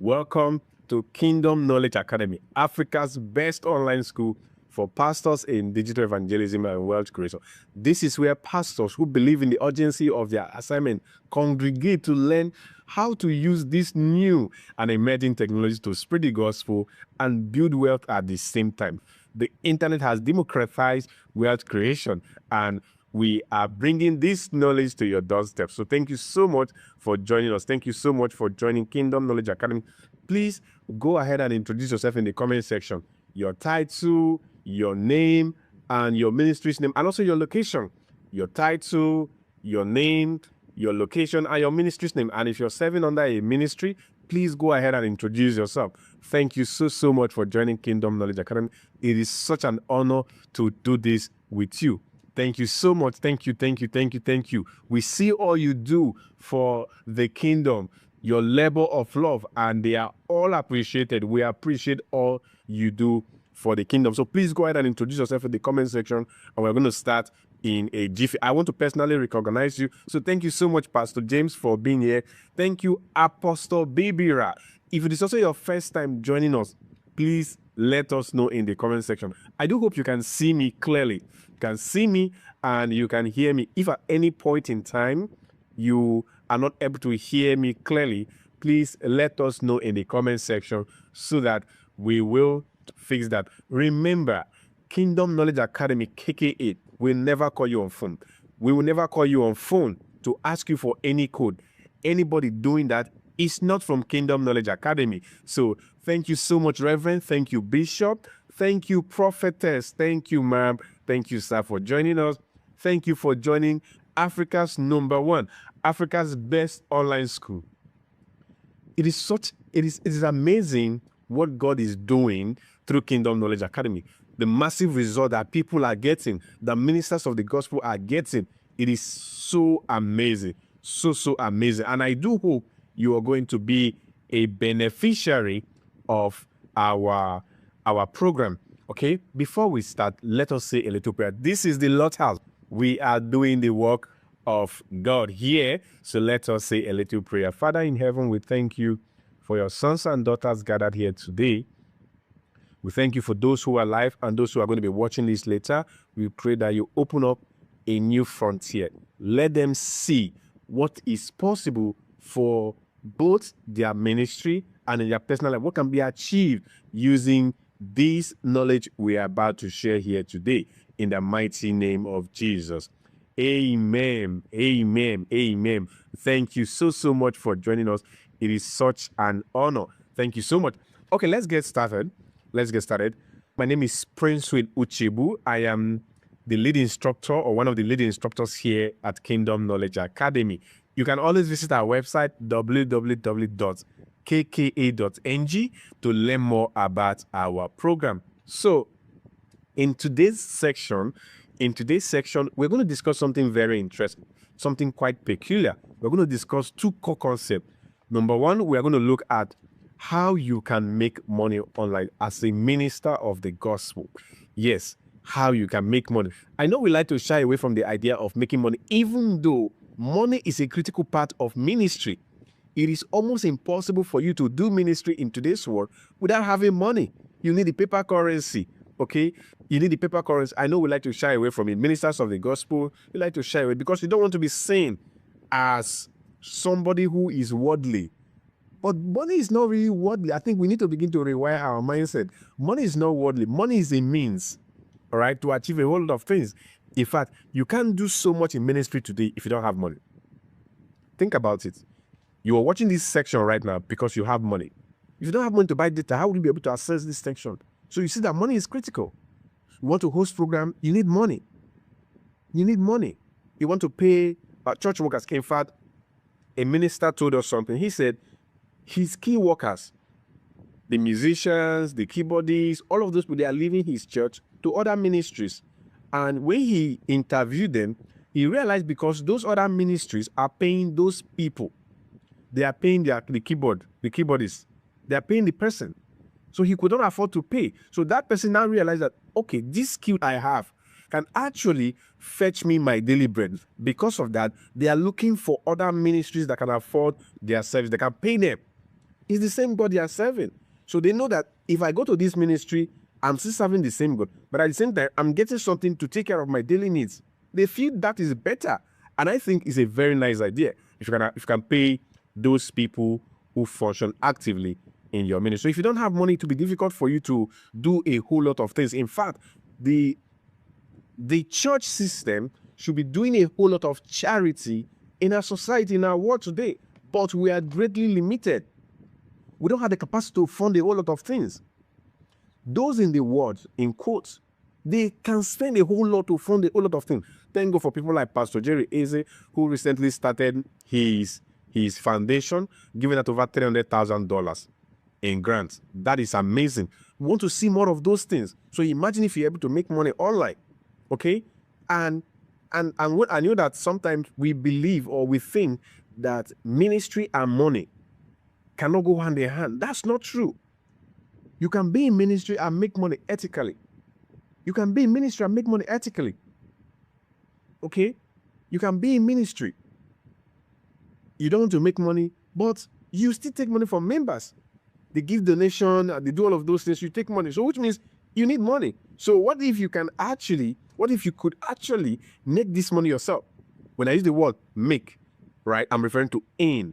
Welcome to Kingdom Knowledge Academy, Africa's best online school for pastors in digital evangelism and wealth creation. This is where pastors who believe in the urgency of their assignment congregate to learn how to use this new and emerging technology to spread the gospel and build wealth at the same time. The internet has democratized wealth creation, and we are bringing this knowledge to your doorstep. So thank you so much for joining us. Thank you so much for joining Kingdom Knowledge Academy. Please go ahead and introduce yourself in the comment section. Your title, your name, and your ministry's name, and also your location. Your title, your name, your location, and your ministry's name. And if you're serving under a ministry, please go ahead and introduce yourself. Thank you so much for joining Kingdom Knowledge Academy. It is such an honor to do this with you. Thank you so much. Thank you. We see all you do for the kingdom, your labor of love, and they are all appreciated. We appreciate all you do for the kingdom. So please go ahead and introduce yourself in the comment section, and we're going to start in a jiffy. I want to personally recognize you. So thank you so much, Pastor James, for being here. Thank you, Apostle Bibira. If it is also your first time joining us, please let us know in the comment section. I do hope you can see me clearly. You can see me and you can hear me. If at any point in time you are not able to hear me clearly, please let us know in the comment section so that we will fix that. Remember, Kingdom Knowledge Academy, KK8, will never call you on phone. We will never call you on phone to ask you for any code. Anybody doing that is not from Kingdom Knowledge Academy. So thank you so much, Reverend. Thank you, Bishop. Thank you, Prophetess. Thank you, Ma'am. Thank you, sir, for joining us. Thank you for joining Africa's #1, Africa's best online school. It is amazing what God is doing through Kingdom Knowledge Academy. The massive result that people are getting, the ministers of the gospel are getting. It is so amazing. So amazing. And I do hope you are going to be a beneficiary of our program. Okay, before we start, let us say a little prayer. This is the Lord's house. We are doing the work of God here. So let us say a little prayer. Father in heaven, we thank you for your sons and daughters gathered here today. We thank you for those who are alive and those who are going to be watching this later. We pray that you open up a new frontier. Let them see what is possible for both their ministry and in their personal life. What can be achieved using this knowledge we are about to share here today, in the mighty name of Jesus. Amen. Thank you so much for joining us. It is such an honor. Thank you so much. Okay, let's get started. My name is Prince Will Uchibu. I am the lead instructor, or one of the lead instructors here at Kingdom Knowledge Academy. You can always visit our website, www.kka.ng, to learn more about our program. So in today's section, we're going to discuss something very interesting, something quite peculiar. We're going to discuss two core concepts. Number one, we are going to look at how you can make money online as a minister of the gospel. Yes, how you can make money. I know we like to shy away from the idea of making money, even though money is a critical part of ministry. It is almost impossible for you to do ministry in today's world without having money. You need the paper currency, okay? You need the paper currency. I know we like to shy away from it. Ministers of the gospel, we like to shy away because you don't want to be seen as somebody who is worldly. But money is not really worldly. I think we need to begin to rewire our mindset. Money is not worldly. Money is a means, all right, to achieve a whole lot of things. In fact, you can't do so much in ministry today if you don't have money. Think about it. You are watching this section right now because you have money. If you don't have money to buy data, how will you be able to access this section? So you see that money is critical. You want to host program, you need money. You want to pay church workers. In fact, a minister told us something. He said his key workers, the musicians, the keyboardists, all of those people, they are leaving his church to other ministries. And when he interviewed them, he realized because those other ministries are paying those people. They are paying the keyboardists. They are paying the person. So he could not afford to pay. So that person now realized that, okay, this skill I have can actually fetch me my daily bread. Because of that, they are looking for other ministries that can afford their service. They can pay them. It's the same God they are serving. So they know that if I go to this ministry, I'm still serving the same God, but at the same time, I'm getting something to take care of my daily needs. They feel that is better. And I think it's a very nice idea if you can pay those people who function actively in your ministry. So if you don't have money, it will be difficult for you to do a whole lot of things. In fact, the church system should be doing a whole lot of charity in our society, in our world today, but we are greatly limited. We don't have the capacity to fund a whole lot of things. Those in the world, in quotes, they can spend a whole lot to fund a whole lot of things. Thank God for people like Pastor Jerry Eze, who recently started his foundation, giving out over $300,000 in grants. That is amazing. We want to see more of those things. So imagine if you're able to make money online, okay? And what I know that sometimes we believe or we think that ministry and money cannot go hand in hand. That's not true. You can be in ministry and make money ethically. You can be in ministry and make money ethically. Okay? You can be in ministry. You don't want to make money, but you still take money from members. They give donation, they do all of those things, you take money. So which means you need money. So what if you could actually make this money yourself? When I use the word make, right, I'm referring to earn.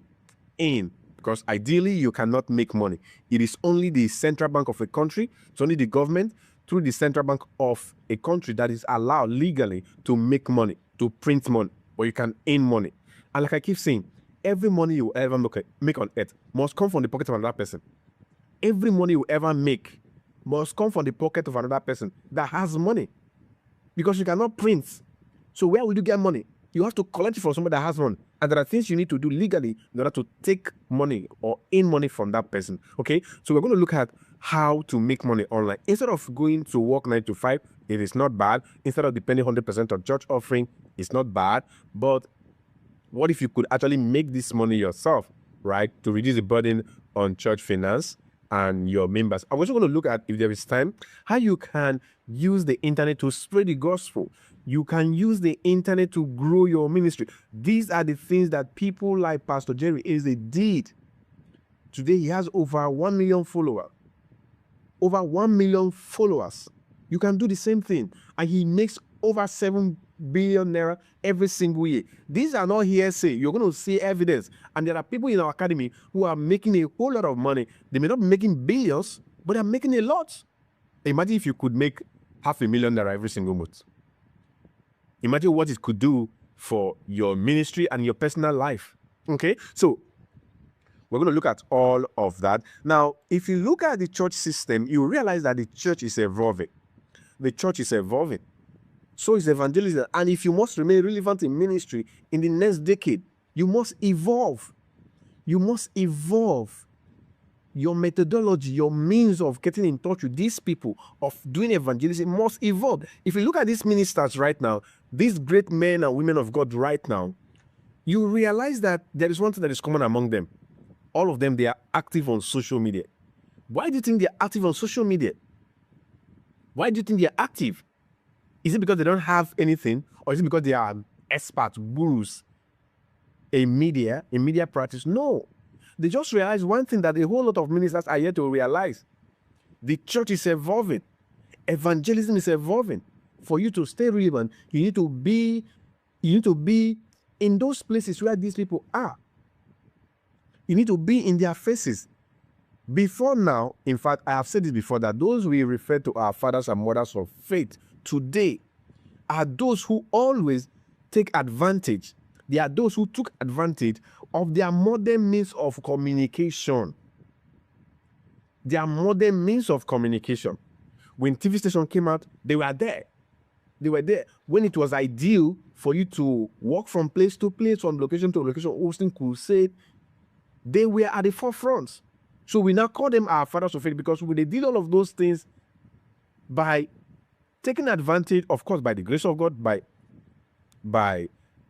Because ideally, you cannot make money. It is only the central bank of a country, it's only the government through the central bank of a country that is allowed legally to make money, to print money, or you can earn money. And like I keep saying, every money you ever make on earth must come from the pocket of another person. Every money you ever make must come from the pocket of another person that has money. Because you cannot print. So where will you get money? You have to collect it from somebody that has money. And there are things you need to do legally in order to take money or earn money from that person. Okay? So we're going to look at how to make money online. Instead of going to work 9 to 5, it is not bad. Instead of depending 100% on church offering, it's not bad. But what if you could actually make this money yourself, right? To reduce the burden on church finance and your members. I'm also going to look at, if there is time, how you can use the internet to spread the gospel. You can use the internet to grow your ministry. These are the things that people like Pastor Jerry Eze did. Today, he has over 1 million followers. Over 1 million followers. You can do the same thing. And he makes over 7 billion naira every single year. These are not hearsay. You're going to see evidence. And there are people in our academy who are making a whole lot of money. They may not be making billions, but they're making a lot. Imagine if you could make $500,000 naira every single month. Imagine what it could do for your ministry and your personal life. Okay? So, we're going to look at all of that. Now, if you look at the church system, you realize that the church is evolving. The church is evolving. So is evangelism. And if you must remain relevant in ministry in the next decade, you must evolve. You must evolve. Your methodology, your means of getting in touch with these people, of doing evangelism must evolve. If you look at these ministers right now, these great men and women of God right now, you realize that there is one thing that is common among them. All of them, they are active on social media. Why do you think they are active on social media? Why do you think they are active? Is it because they don't have anything? Or is it because they are experts, gurus in media practice? No. They just realize one thing that a whole lot of ministers are yet to realize. The church is evolving. Evangelism is evolving. For you to stay relevant, you need to be in those places where these people are. You need to be in their faces. Before now, in fact, I have said this before, that those we refer to our fathers and mothers of faith today are those who always take advantage. They are those who took advantage of their modern means of communication. Their modern means of communication. When TV station came out, they were there. They were there. When it was ideal for you to walk from place to place, from location to location, hosting crusade, they were at the forefront. So we now call them our fathers of faith because they did all of those things by taking advantage, of course, by the grace of God, by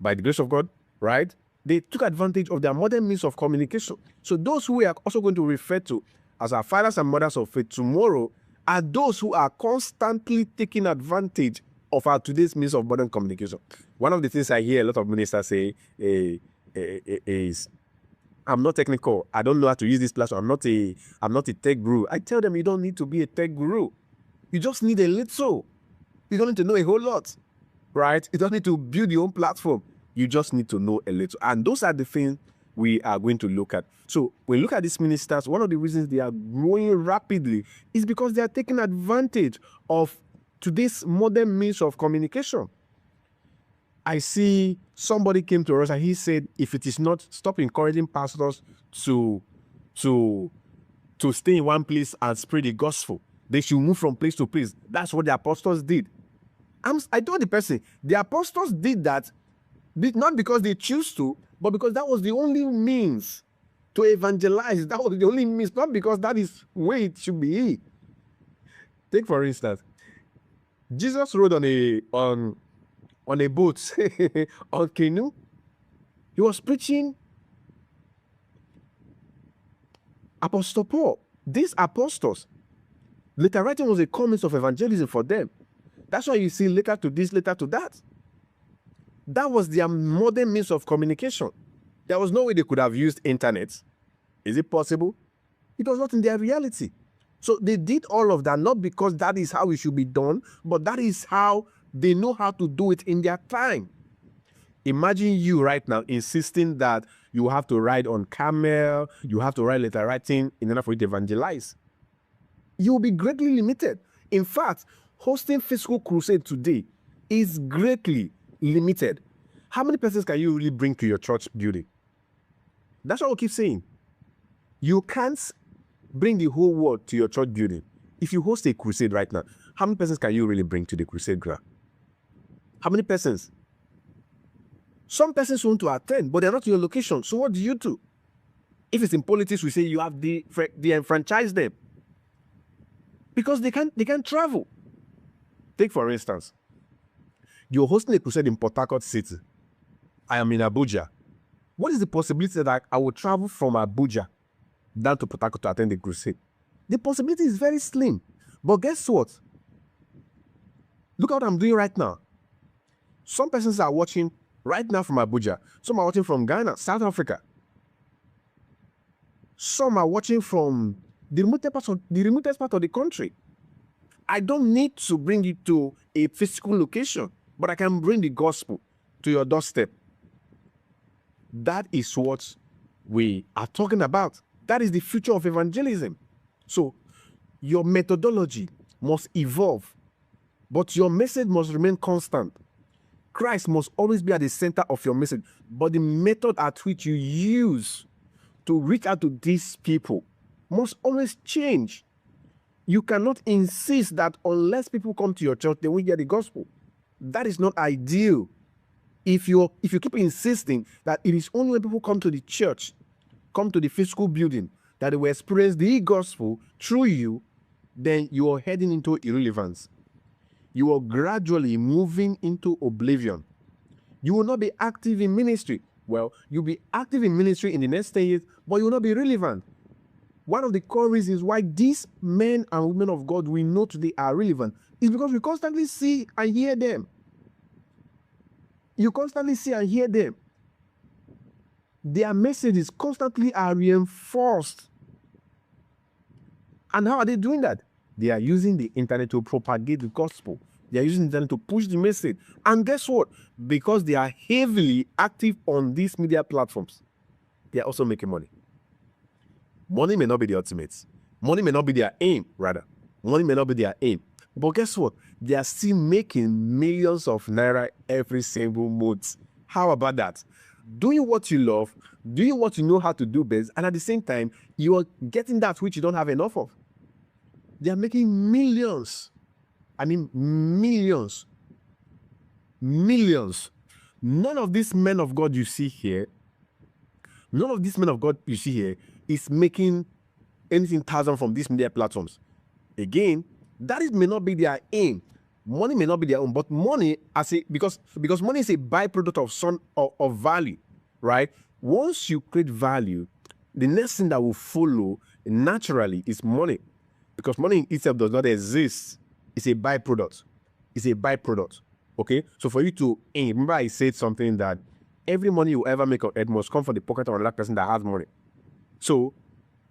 the grace of God, right? They took advantage of their modern means of communication. So those who we are also going to refer to as our fathers and mothers of faith tomorrow are those who are constantly taking advantage of our today's means of modern communication. One of the things I hear a lot of ministers say is I'm not technical. I don't know how to use this platform. I'm not a tech guru. I tell them you don't need to be a tech guru. You just need a little. You don't need to know a whole lot, right? You don't need to build your own platform. You just need to know a little. And those are the things we are going to look at. So when you look at these ministers, one of the reasons they are growing rapidly is because they are taking advantage of today's modern means of communication. I see somebody came to us and he said, if it is not, stop encouraging pastors to stay in one place and spread the gospel. They should move from place to place. That's what the apostles did. I told the person, the apostles did that not because they choose to, but because that was the only means to evangelize. That was the only means, not because that is where it should be. Take for instance, Jesus rode on a boat, on canoe. He was preaching. Apostle Paul, these apostles, letter writing was a common of evangelism for them. That's why you see letter to this, letter to that. That was their modern means of communication. There was no way they could have used internet. Is it possible? It was not in their reality. So they did all of that, not because that is how it should be done, but that is how they know how to do it in their time. Imagine you right now insisting that you have to ride on camel, you have to write letter writing in order for you to evangelize. You will be greatly limited. In fact, hosting physical crusade today is greatly limited. How many persons can you really bring to your church building? That's what we keep saying. You can't bring the whole world to your church building. If you host a crusade right now, how many persons can you really bring to the crusade ground? How many persons? Some persons want to attend, but they're not in your location. So what do you do? If it's in politics, we say you have the enfranchise them. Because they can't travel. Take for instance, you're hosting a crusade in Port Harcourt City. I am in Abuja. What is the possibility that I will travel from Abuja down to Port Harcourt to attend the crusade? The possibility is very slim. But guess what? Look at what I'm doing right now. Some persons are watching right now from Abuja. Some are watching from Ghana, South Africa. Some are watching from the remotest part of the country. I don't need to bring it to a physical location, but I can bring the gospel to your doorstep. That is what we are talking about. That is the future of evangelism. So your methodology must evolve, but your message must remain constant. Christ must always be at the center of your message, but the method at which you use to reach out to these people must always change. You cannot insist that unless people come to your church, they won't hear the gospel. That is not ideal. If you keep insisting that it is only when people come to the church, come to the physical building, that they will experience the gospel through you, then you are heading into irrelevance. You are gradually moving into oblivion. You will not be active in ministry. Well, you'll be active in ministry in the next 10 years, but you will not be relevant. One of the core reasons why these men and women of God we know today are relevant is because we constantly see and hear them. You constantly see and hear them. Their messages constantly are reinforced. And how are they doing that? They are using the internet to propagate the gospel. They are using the internet to push the message. And guess what? Because they are heavily active on these media platforms, they are also making money. Money may not be the ultimate. Money may not be their aim, rather. Money may not be their aim. But guess what? They are still making millions of naira every single month. How about that? Doing what you love, doing what you know how to do best, and at the same time, you are getting that which you don't have enough of. They are making millions. I mean, millions. Millions. None of these men of God you see here, is making anything thousand from these media platforms. Again, may not be their aim. Money may not be their own, but money because money is a byproduct of value, right? Once you create value, the next thing that will follow naturally is money, because money itself does not exist. It's a byproduct. Okay. So for you to aim, remember I said something that every money you ever make on earth must come from the pocket of another person that has money. So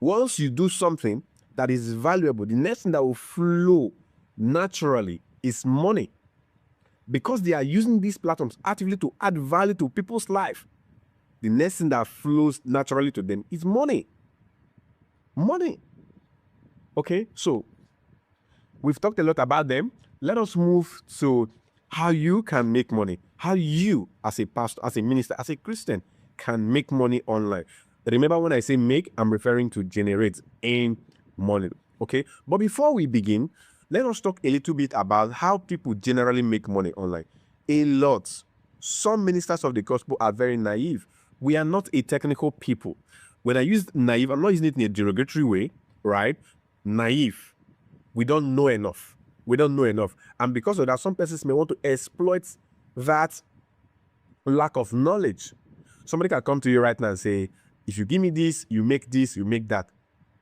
once you do something that is valuable, the next thing that will flow naturally is money. Because they are using these platforms actively to add value to people's life, the next thing that flows naturally to them is money. Money. Okay, so we've talked a lot about them. Let us move to how you can make money. How you, as a pastor, as a minister, as a Christian, can make money online. Remember, when I say make, I'm referring to generate in money. Okay, but before we begin, let us talk a little bit about how people generally make money online. A lot. Some ministers of the gospel are very naive. We are not a technical people. When I use naive, I'm not using it in a derogatory way, right? Naive. We don't know enough. We don't know enough. And because of that, some persons may want to exploit that lack of knowledge. Somebody can come to you right now and say, if you give me this, you make that.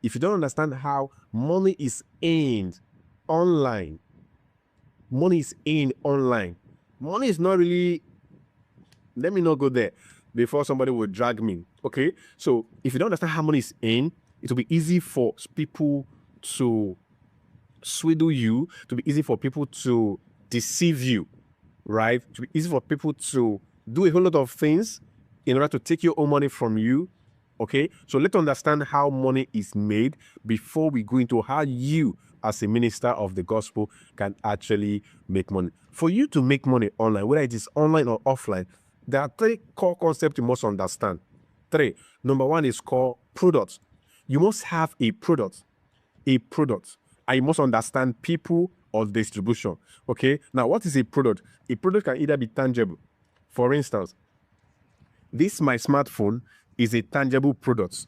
If you don't understand how money is earned online, money is not really, let me not go there before somebody will drag me. Okay, so if you don't understand how money is earned, it will be easy for people to swindle you, to be easy for people to deceive you, right? To be easy for people to do a whole lot of things in order to take your own money from you. Okay, so let's understand how money is made before we go into how you, as a minister of the gospel, can actually make money. For you to make money online, whether it is online or offline, there are 3 core concepts you must understand. 3. Number 1 is called products. You must have a product, and you must understand people or distribution. Okay, now what is a product? A product can either be tangible. For instance, this my smartphone is a tangible product.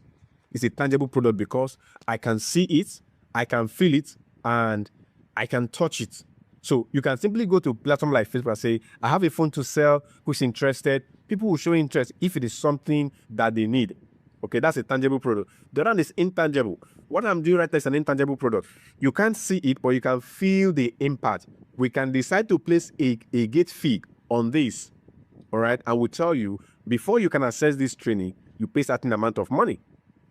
It's a tangible product because I can see it, I can feel it, and I can touch it. So you can simply go to a platform like Facebook and say, I have a phone to sell, who's interested? People will show interest if it is something that they need. Okay, that's a tangible product. The other one is intangible. What I'm doing right now is an intangible product. You can't see it, but you can feel the impact. We can decide to place a gate fee on this, all right? And we'll tell you, before you can access this training, you pay a certain amount of money.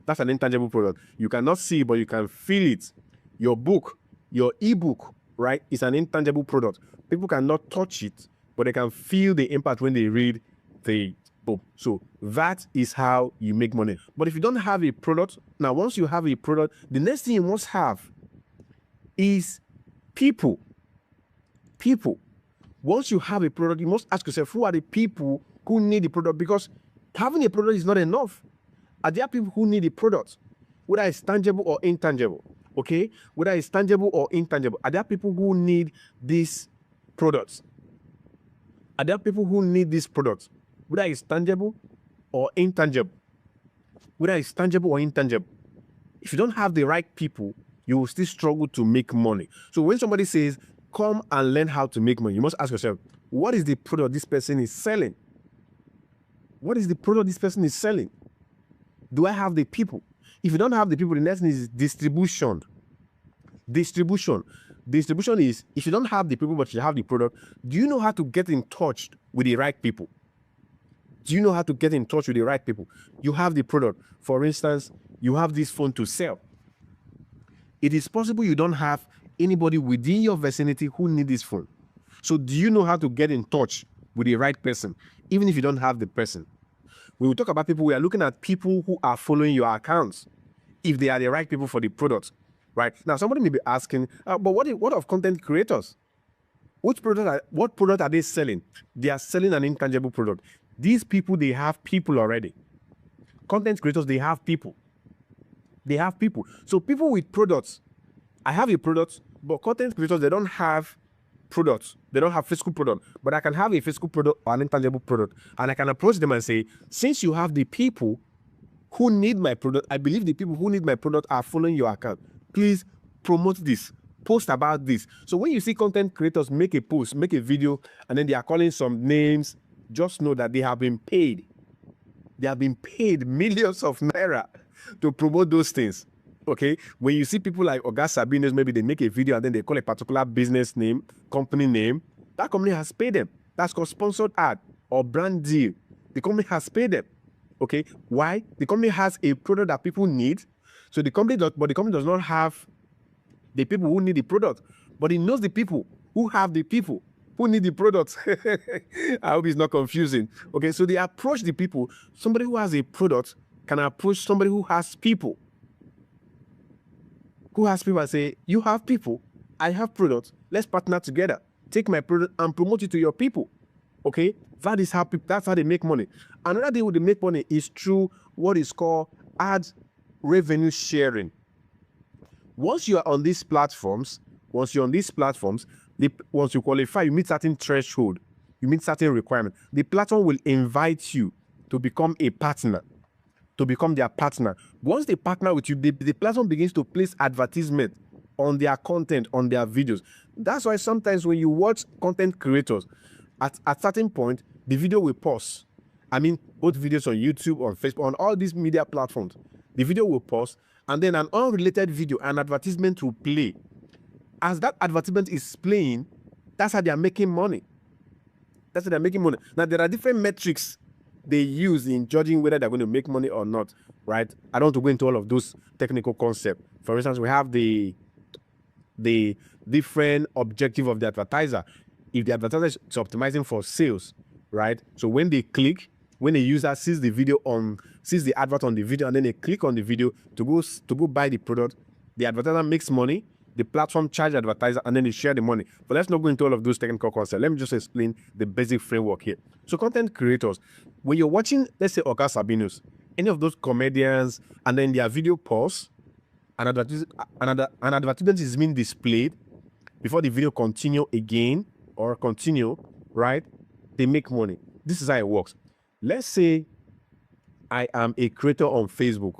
That's an intangible product. You cannot see, but you can feel it. Your book, your ebook, right, is an intangible product. People cannot touch it, but they can feel the impact when they read the book. So that is how you make money. But if you don't have a product, now once you have a product, the next thing you must have is people. People. Once you have a product, you must ask yourself, who are the people who need the product? Because having a product is not enough. Are there people who need the product, whether it's tangible or intangible? Okay, whether it's tangible or intangible, are there people who need these products? Are there people who need these products, whether it's tangible or intangible? Whether it's tangible or intangible. If you don't have the right people, you will still struggle to make money. So when somebody says, come and learn how to make money, you must ask yourself, what is the product this person is selling? What is the product this person is selling? Do I have the people? If you don't have the people, the next thing is distribution. Distribution is, if you don't have the people but you have the product, do you know how to get in touch with the right people? Do you know how to get in touch with the right people? You have the product. For instance, you have this phone to sell. It is possible you don't have anybody within your vicinity who needs this phone. So do you know how to get in touch with the right person, even if you don't have the person? When we talk about people, we are looking at people who are following your accounts, if they are the right people for the product, right? Now, somebody may be asking, but what of content creators? What product are they selling? They are selling an intangible product. These people, they have people already. Content creators, they have people. They have people. So people with products, I have a product, but content creators, they don't have products. They don't have physical product, but I can have a physical product or an intangible product, and I can approach them and say, since you have the people who need my product, I believe the people who need my product are following your account. Please promote this, post about this. So when you see content creators make a post, make a video, and then they are calling some names, just know that they have been paid. They have been paid millions of naira to promote those things. Okay, when you see people like Oga Sabinus, maybe they make a video and then they call a particular business name, company name, that company has paid them. That's called sponsored ad or brand deal. The company has paid them. Okay, why? The company has a product that people need. So the company does not have the people who need the product, but it knows the people who have the people who need the product. I hope it's not confusing. Okay, so they approach the people. Somebody who has a product can approach somebody who has people. Who has people and say, you have people, I have products, let's partner together. Take my product and promote it to your people. Okay, that's how they make money. Another way they make money is through what is called ad revenue sharing. Once you are on these platforms, once you qualify, you meet certain threshold, you meet certain requirements. The platform will invite you to become a partner, to become their partner. Once they partner with you, the platform begins to place advertisement on their content, on their videos. That's why sometimes when you watch content creators, at a certain point, the video will pause. I mean, both videos on YouTube, on Facebook, on all these media platforms, the video will pause, and then an unrelated video, an advertisement will play. As that advertisement is playing, that's how they are making money. That's how they're making money. Now, there are different metrics they use in judging whether they're going to make money or not, right? I don't want to go into all of those technical concepts. For instance, we have the different objective of the advertiser. If the advertiser is optimizing for sales, right? So when they click, when the user sees the advert on the video, and then they click on the video to go buy the product, the advertiser makes money, the platform charge the advertiser, and then they share the money. But let's not go into all of those technical concepts. Let me just explain the basic framework here. So content creators, when you're watching, let's say Oga Sabinus, any of those comedians, and then their video pause, an advertisement is being displayed before the video continue, right? They make money. This is how it works. Let's say I am a creator on Facebook.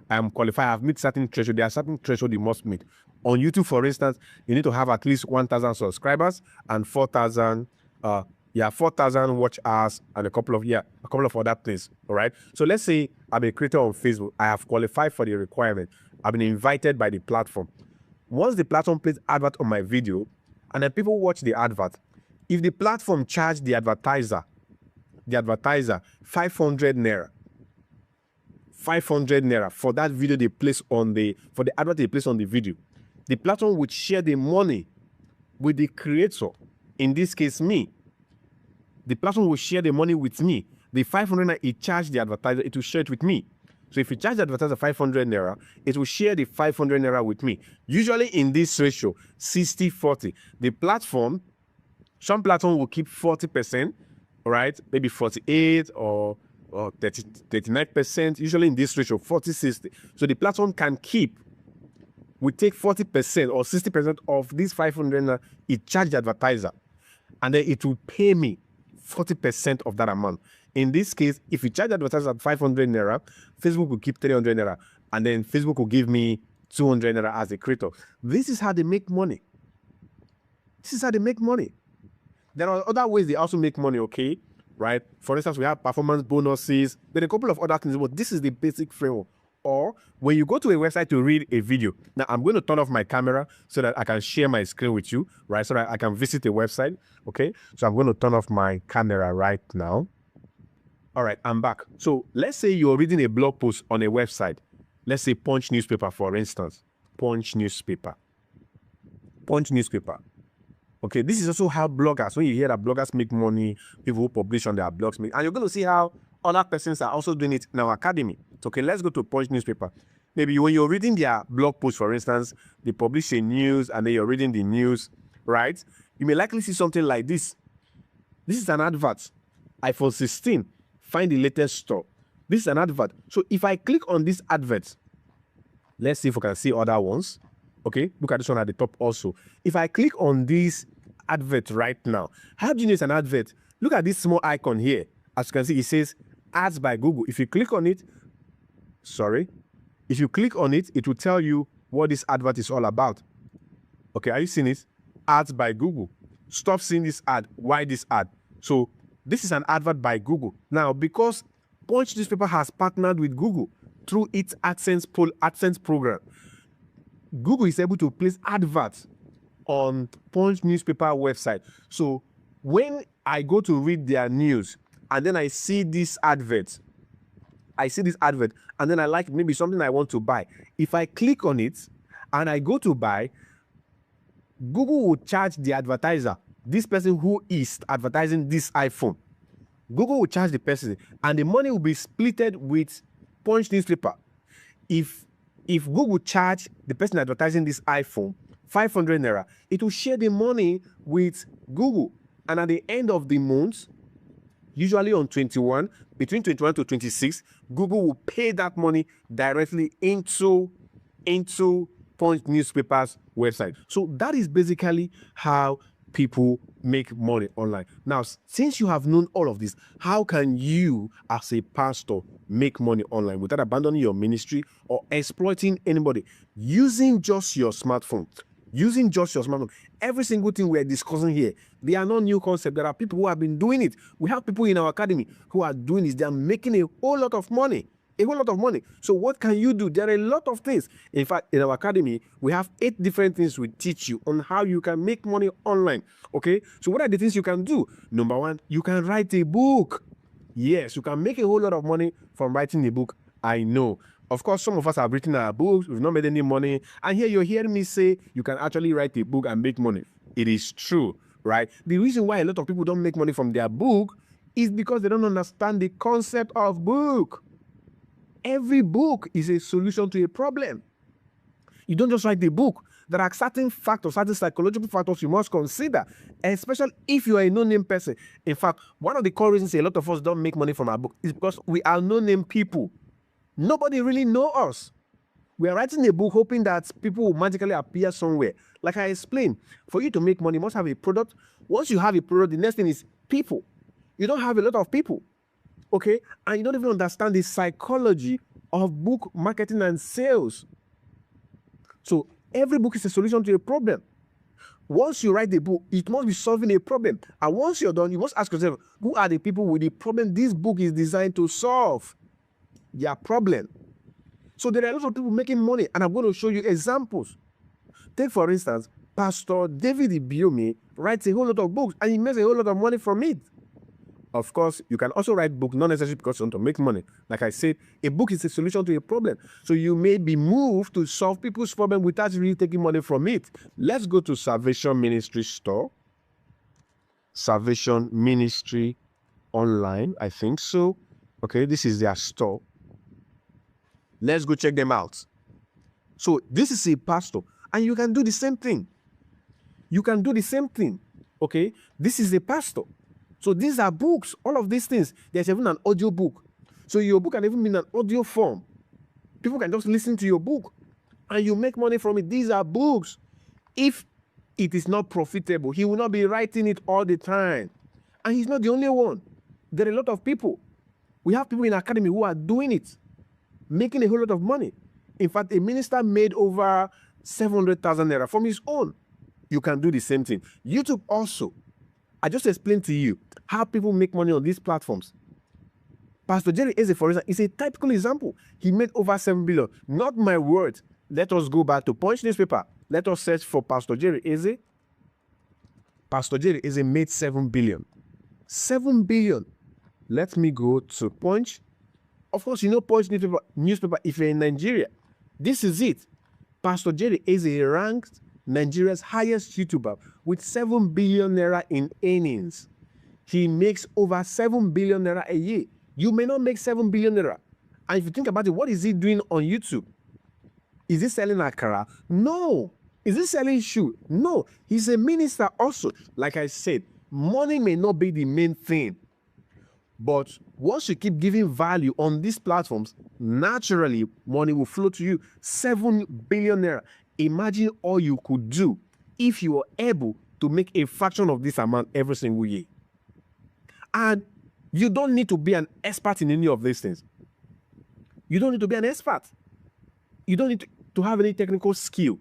I am qualified. I've met certain threshold. There are certain threshold you must meet. On YouTube, for instance, you need to have at least 1,000 subscribers and 4,000 watch hours and a couple of other things. All right. So let's say I'm a creator on Facebook. I have qualified for the requirement. I've been invited by the platform. Once the platform plays advert on my video, and then people watch the advert, if the platform charge the advertiser 500 naira, 500 naira for that video they place for the advert they place on the video, the platform would share the money with the creator. In this case, me. The platform will share the money with me. The 500 naira it charged the advertiser, it will share it with me. So if you charge the advertiser 500 naira, it will share the 500 naira with me. Usually in this ratio, 60-40. The platform, some platform will keep 40%, right? Maybe 48 or 39%. Usually in this ratio, 40-60. So the platform can keep, we take 40% or 60% of this 500 naira, it charge the advertiser, and then it will pay me 40% of that amount. In this case, if you charge the advertiser at 500 naira, Facebook will keep 300 naira, and then Facebook will give me 200 naira as a creator. This is how they make money. This is how they make money. There are other ways they also make money, okay? Right? For instance, we have performance bonuses, then a couple of other things, but this is the basic framework. Or when you go to a website to read a video, now I'm going to turn off my camera so that I can share my screen with you, right? So that I can visit a website, okay? So I'm going to turn off my camera right now. All right, I'm back. So let's say you're reading a blog post on a website. Let's say Punch newspaper, for instance. Punch newspaper. Okay, this is also how bloggers, when you hear that bloggers make money, people who publish on their blogs make, and you're going to see how other persons are also doing it in our academy. Okay, let's go to Punch newspaper. Maybe when you're reading their blog post, for instance, they publish a news and then you're reading the news, right? You may likely see something like this. This is an advert. iPhone 16, find the latest store. This is an advert. So if I click on this advert, let's see if we can see other ones. Okay, look at this one at the top also. If I click on this advert right now, how do you know it's an advert? Look at this small icon here. As you can see, it says ads by Google. If you click on it, it will tell you what this advert is all about. Okay, are you seeing it? Ads by Google. Stop seeing this ad. Why this ad? So this is an advert by Google. Now, because Punch newspaper has partnered with Google through its AdSense program, Google is able to place adverts on Punch newspaper website. So when I go to read their news, and then I see this advert. And then I like maybe something I want to buy. If I click on it and I go to buy, Google will charge the advertiser, this person who is advertising this iPhone. Google will charge the person, and the money will be splitted with Punch newspaper. If Google charge the person advertising this iPhone 500 naira, it will share the money with Google. And at the end of the month, usually on between 21 to 26, Google will pay that money directly into Punch newspaper's website. So that is basically how people make money online. Now, since you have known all of this, how can you as a pastor make money online without abandoning your ministry or exploiting anybody? Using just your smartphone. Every single thing we're discussing here, they are not new concepts. There are people who have been doing it. We have people in our academy who are doing this. They are making a whole lot of money. So what can you do? There are a lot of things. In fact, in our academy, we have 8 different things we teach you on how you can make money online. Okay? So what are the things you can do? Number 1, you can write a book. Yes, you can make a whole lot of money from writing a book. I know. Of course, some of us have written our books. We've not made any money. And here you're hearing me say you can actually write a book and make money. It is true, right? The reason why a lot of people don't make money from their book is because they don't understand the concept of book. Every book is a solution to a problem. You don't just write the book. There are certain factors, certain psychological factors you must consider, especially if you are a no-name person. In fact, one of the core reasons a lot of us don't make money from our book is because we are no-name people. Nobody really knows us. We are writing a book hoping that people will magically appear somewhere. Like I explained, for you to make money, you must have a product. Once you have a product, the next thing is people. You don't have a lot of people, okay? And you don't even understand the psychology of book marketing and sales. So every book is a solution to a problem. Once you write the book, it must be solving a problem. And once you're done, you must ask yourself, who are the people with the problem this book is designed to solve? Their problem. So there are lots of people making money, and I'm going to show you examples. Take, for instance, Pastor David Ibiyeomie writes a whole lot of books, and he makes a whole lot of money from it. Of course, you can also write books, not necessarily because you want to make money. Like I said, a book is a solution to a problem. So you may be moved to solve people's problem without really taking money from it. Let's go to Salvation Ministry store. Salvation Ministry online, I think so. Okay, this is their store. Let's go check them out. So this is a pastor, and you can do the same thing. Okay? This is a pastor. So these are books, all of these things. There's even an audio book. So your book can even be in an audio form. People can just listen to your book, and you make money from it. These are books. If it is not profitable, he will not be writing it all the time. And he's not the only one. There are a lot of people. We have people in our academy who are doing it, making a whole lot of money. In fact, a minister made over 700,000 naira from his own. You can do the same thing. YouTube also. I just explained to you how people make money on these platforms. Pastor Jerry Eze, for instance, is a typical example. He made over 7 billion. Not my word. Let us go back to Punch newspaper. Let us search for Pastor Jerry Eze. Pastor Jerry Eze made 7 billion. 7 billion. Let me go to Punch. Of course, you know Punch newspaper if you're in Nigeria. This is it. Pastor Jerry Eze ranked Nigeria's highest YouTuber with 7 billion naira in earnings. He makes over 7 billion naira a year. You may not make 7 billion naira. And if you think about it, what is he doing on YouTube? Is he selling akara? No. Is he selling shoe? No. He's a minister also. Like I said, money may not be the main thing. But once you keep giving value on these platforms, naturally, money will flow to you. 7 billion naira. Imagine all you could do if you were able to make a fraction of this amount every single year. And you don't need to be an expert in any of these things. You don't need to be an expert. You don't need to have any technical skill.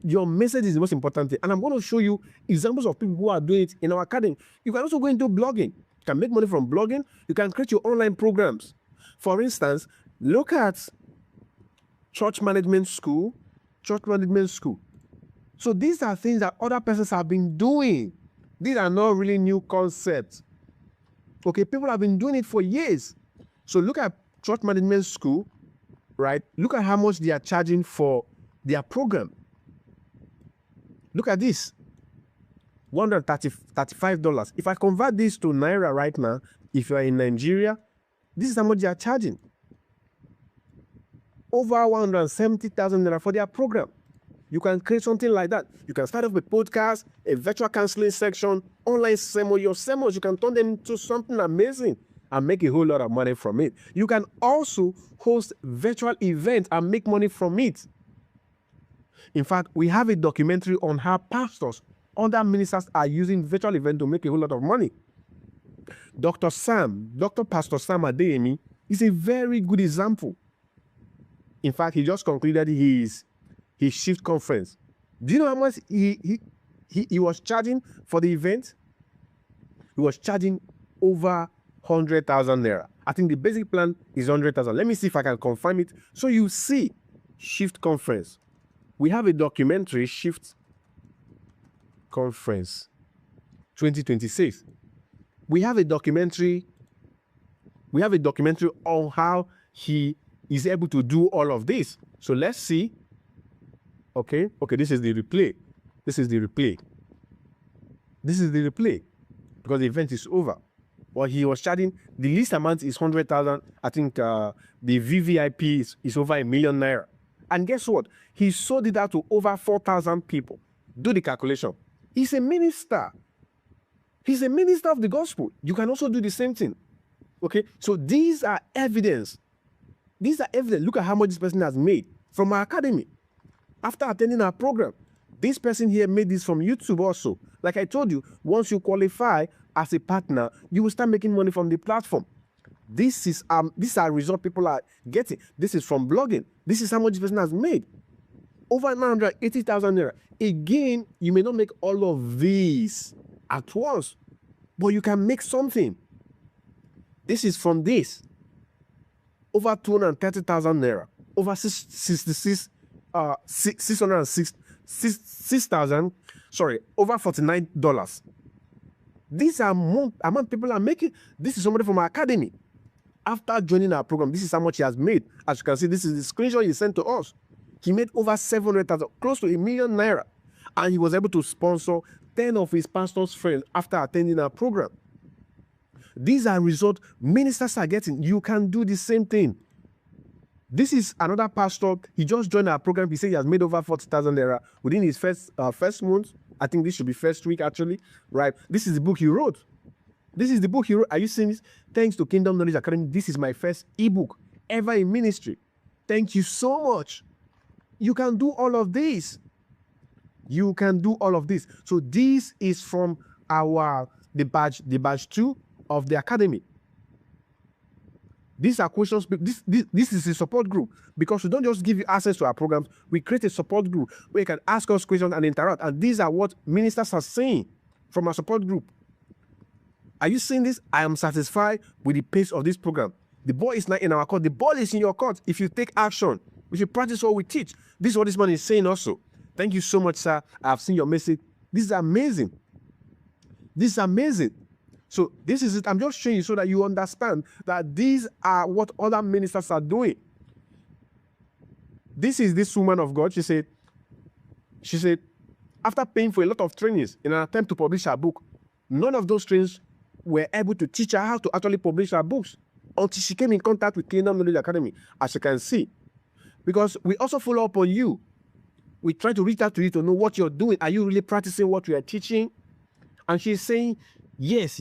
Your message is the most important thing. And I'm going to show you examples of people who are doing it in our academy. You can also go into blogging. You can make money from blogging. You can create your online programs. For instance, look at Church Management School. So these are things that other persons have been doing. These are not really new concepts. Okay, people have been doing it for years. So look at church management school, right? Look at how much they are charging for their program. Look at this. $135. If I convert this to Naira right now, if you are in Nigeria, this is how much they are charging. Over 170,000 Naira for their program. You can create something like that. You can start off a podcast, a virtual counseling section, online sermon. Your sermons, you can turn them into something amazing and make a whole lot of money from it. You can also host virtual events and make money from it. In fact, we have a documentary on how pastors, other ministers are using virtual events to make a whole lot of money. Dr. Pastor Sam Adeyemi is a very good example. In fact, he just concluded his Shift conference. Do you know how much he was charging for the event? He was charging over 100,000 Naira. I think the basic plan is 100,000. Let me see if I can confirm it. So you see, Shift conference. We have a documentary, Shift Conference 2026. We have a documentary on how he is able to do all of this. So let's see. Okay, this is the replay. Because the event is over. Well, he was charging, the least amount is 100,000. I think the VVIP is over ₦1 million. And guess what? He sold it out to over 4,000 people. Do the calculation. He's a minister. He's a minister of the gospel. You can also do the same thing. Okay, so these are evidence. Look at how much this person has made from our academy. After attending our program, this person here made this from YouTube also. Like I told you, once you qualify as a partner, you will start making money from the platform. These are results people are getting. This is from blogging. This is how much this person has made. Over 980,000 Naira. Again, you may not make all of these at once, but you can make something. This is from this. Over 230,000 Naira. Over 6,000, over $49. These are amount people are making. This is somebody from our academy. After joining our program, this is how much he has made. As you can see, this is the screenshot he sent to us. He made over 700,000, close to ₦1 million. And he was able to sponsor 10 of his pastor's friends after attending our program. These are results ministers are getting. You can do the same thing. This is another pastor. He just joined our program. He said he has made over 40,000 Naira within his first month. I think this should be first week actually, right? This is the book he wrote. Are you seeing this? Thanks to Kingdom Knowledge Academy, this is my first ebook ever in ministry. Thank you so much. You can do all of this. So this is from the batch 2 of the academy. These are questions. This is a support group, because we don't just give you access to our programs. We create a support group where you can ask us questions and interact. And these are what ministers are saying from our support group. Are you seeing this? I am satisfied with the pace of this program. The ball is not in our court. The ball is in your court. If you take action, we should practice what we teach. This is what this man is saying also. Thank you so much, sir. I've seen your message. This is amazing. So this is it. I'm just showing you so that you understand that these are what other ministers are doing. This is this woman of God. She said, after paying for a lot of trainings in an attempt to publish her book, none of those trainings were able to teach her how to actually publish her books until she came in contact with Kingdom Knowledge Academy, as you can see. Because we also follow up on you. We try to reach out to you to know what you're doing. Are you really practicing what we are teaching? And she's saying, yes.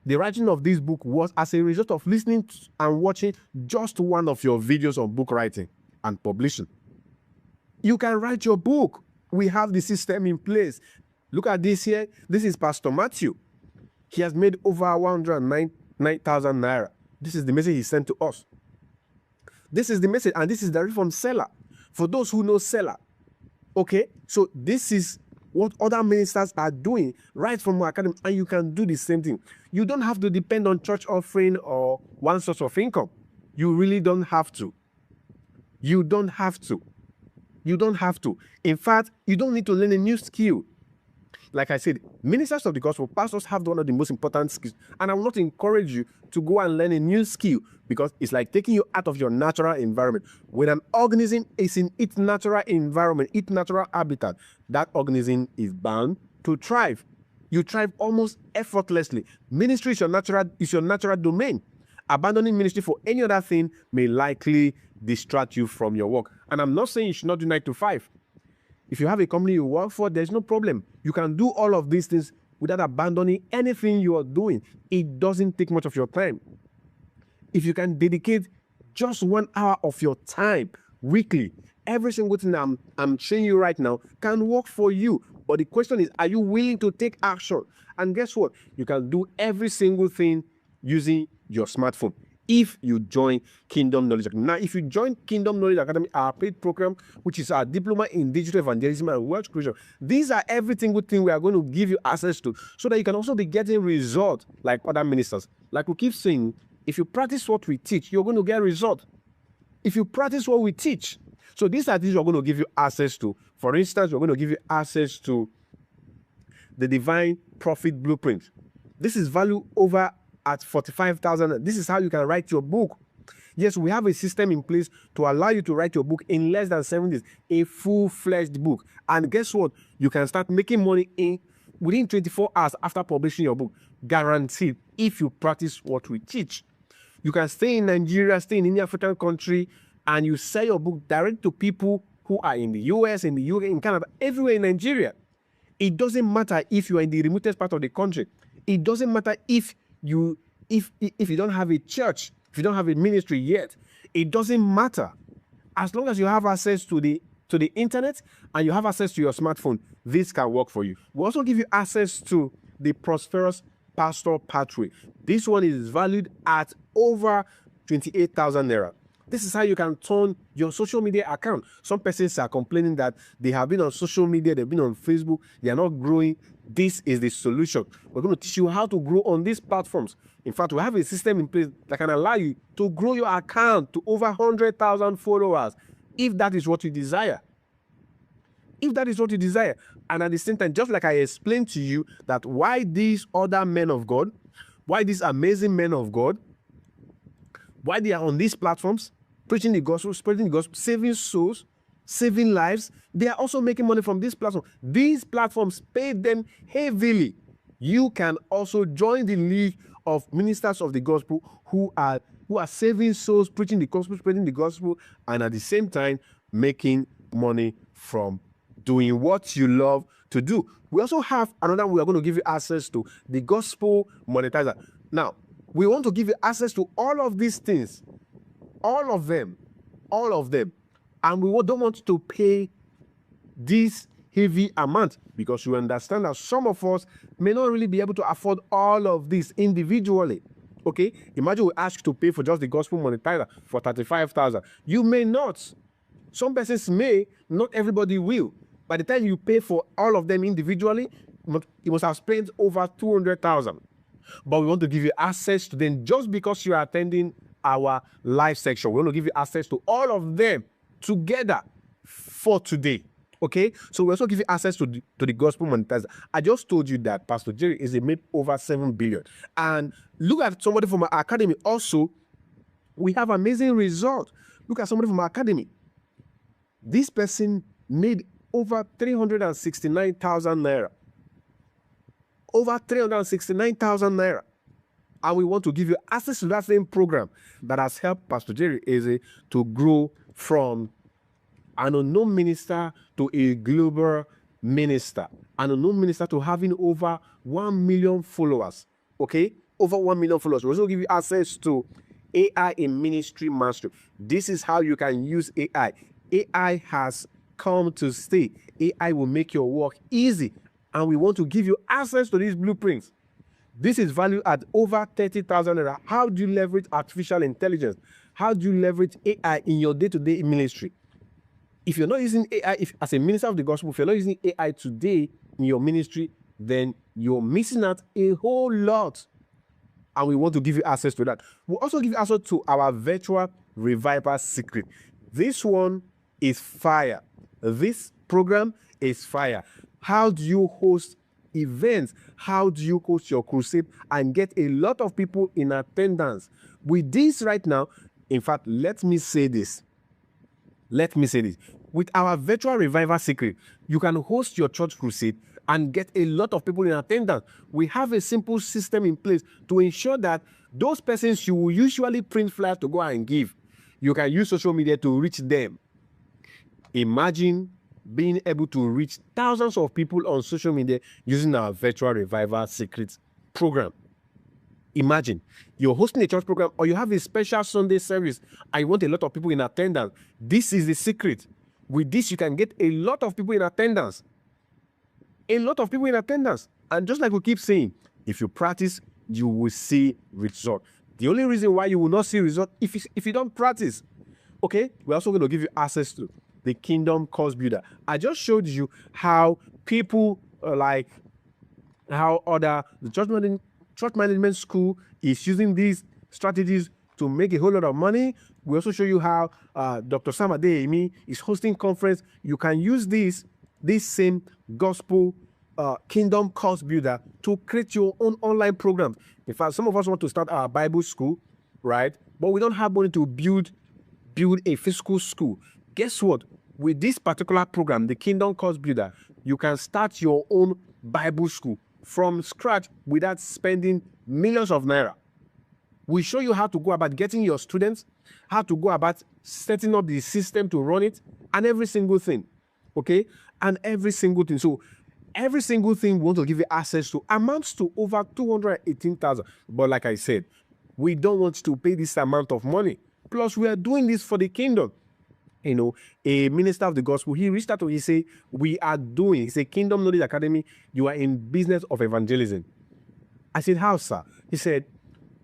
The writing of this book was as a result of listening and watching just one of your videos on book writing and publishing. You can write your book. We have the system in place. Look at this here. This is Pastor Matthew. He has made over 109,000 Naira. This is the message he sent to us. This is the message, and this is directly from Seller. For those who know Seller, okay? So this is what other ministers are doing right from our academy, and you can do the same thing. You don't have to depend on church offering or one source of income. You really don't have to. You don't have to. In fact, you don't need to learn a new skill. Like I said, ministers of the gospel, pastors have one of the most important skills. And I will not encourage you to go and learn a new skill because it's like taking you out of your natural environment. When an organism is in its natural environment, its natural habitat, that organism is bound to thrive. You thrive almost effortlessly. Ministry is your natural domain. Abandoning ministry for any other thing may likely distract you from your work. And I'm not saying you should not do 9 to 5. If you have a company you work for, there's no problem. You can do all of these things without abandoning anything you are doing. It doesn't take much of your time. If you can dedicate just 1 hour of your time weekly, every single thing I'm showing you right now can work for you. But the question is, are you willing to take action? And guess what? You can do every single thing using your smartphone if you join Kingdom Knowledge Academy. Now, if you join Kingdom Knowledge Academy, our paid program, which is our diploma in digital evangelism and wealth creation, these are every single thing we are going to give you access to so that you can also be getting results like other ministers. Like we keep saying, if you practice what we teach, you're going to get results. If you practice what we teach. So these are things we're going to give you access to. For instance, we're going to give you access to the Divine Profit Blueprint. This is valued over at 45,000. This is how you can write your book. Yes, we have a system in place to allow you to write your book in less than 7 days, a full-fledged book. And guess what? You can start making money within 24 hours after publishing your book, guaranteed, if you practice what we teach. You can stay in Nigeria, stay in any African country, and you sell your book direct to people who are in the US, in the UK, in Canada, everywhere in Nigeria. It doesn't matter if you are in the remotest part of the country. It doesn't matter if you don't have a church, if you don't have a ministry yet. It doesn't matter. As long as you have access to the internet and you have access to your smartphone, this can work for you. We also give you access to the Prosperous Pastor Pathway. This one is valued at over 28,000 naira. This is how you can turn your social media account. Some persons are complaining that they have been on social media, they've been on Facebook, they are not growing. This is the solution. We're going to teach you how to grow on these platforms. In fact, we have a system in place that can allow you to grow your account to over 100,000 followers, if that is what you desire. If that is what you desire. And at the same time, just like I explained to you that why these other men of God, why these amazing men of God, why they are on these platforms, preaching the gospel, spreading the gospel, saving souls, saving lives, they are also making money from this platform. These platforms pay them heavily. You can also join the league of ministers of the gospel who are saving souls, preaching the gospel, spreading the gospel, and at the same time making money from doing what you love to do. We also have another we are going to give you access to, the Gospel Monetizer. Now, we want to give you access to all of these things, all of them, and we don't want to pay this heavy amount because you understand that some of us may not really be able to afford all of this individually. Okay, imagine we ask you to pay for just the Gospel Monetizer for 35,000. You may not. Some persons may, not everybody will. By the time you pay for all of them individually, you must have spent over 200,000. But we want to give you access to them just because you are attending our live section. We want to give you access to all of them together for today. Okay? So we also give you access to the Gospel Monetizer. I just told you that Pastor Jerry is made over 7 billion. And look at somebody from our academy also. We have amazing results. Look at somebody from our academy. This person made over 369,000 naira. Over 369,000 naira. And we want to give you access to that same program that has helped Pastor Jerry Eze to grow from an unknown minister to a global minister. An unknown minister to having over 1 million followers. Okay? Over 1 million followers. We also give you access to AI in Ministry Mastery. This is how you can use AI. AI has come to stay. AI will make your work easy. And we want to give you access to these blueprints. This is valued at over 30,000 naira. How do you leverage artificial intelligence? How do you leverage AI in your day-to-day ministry? If you're not using AI, as a minister of the gospel, if you're not using AI today in your ministry, then you're missing out a whole lot. And we want to give you access to that. We'll also give you access to our virtual revival secret. This one is fire. This program is fire. How do you host events? How do you host your crusade and get a lot of people in attendance? With this right now, in fact, let me say this. With our virtual revival secret, you can host your church crusade and get a lot of people in attendance. We have a simple system in place to ensure that those persons you will usually print flyers to go and give, you can use social media to reach them. Imagine being able to reach thousands of people on social media using our virtual revival secret program. Imagine you're hosting a church program or you have a special Sunday service and you want a lot of people in attendance. This is the secret. With this, you can get a lot of people in attendance. A lot of people in attendance. And just like we keep saying, if you practice, you will see result. The only reason why you will not see result if you don't practice. Okay, we're also going to give you access to the Kingdom Course Builder. I just showed you how people the church management school is using these strategies to make a whole lot of money. We also show you how Dr. Sam Adeyemi is hosting conference. You can use this same gospel Kingdom Course Builder to create your own online program. In fact, some of us want to start our Bible school, right? But we don't have money to build a physical school. Guess what? With this particular program, the Kingdom Course Builder, you can start your own Bible school from scratch without spending millions of naira. We show you how to go about getting your students, how to go about setting up the system to run it, and every single thing. Okay? And every single thing. So every single thing we want to give you access to amounts to over 218,000. But like I said, we don't want to pay this amount of money. Plus, we are doing this for the kingdom. You know, a minister of the gospel, he reached out to me, he said, he said, Kingdom Knowledge Academy, you are in business of evangelism. I said, how, sir? He said,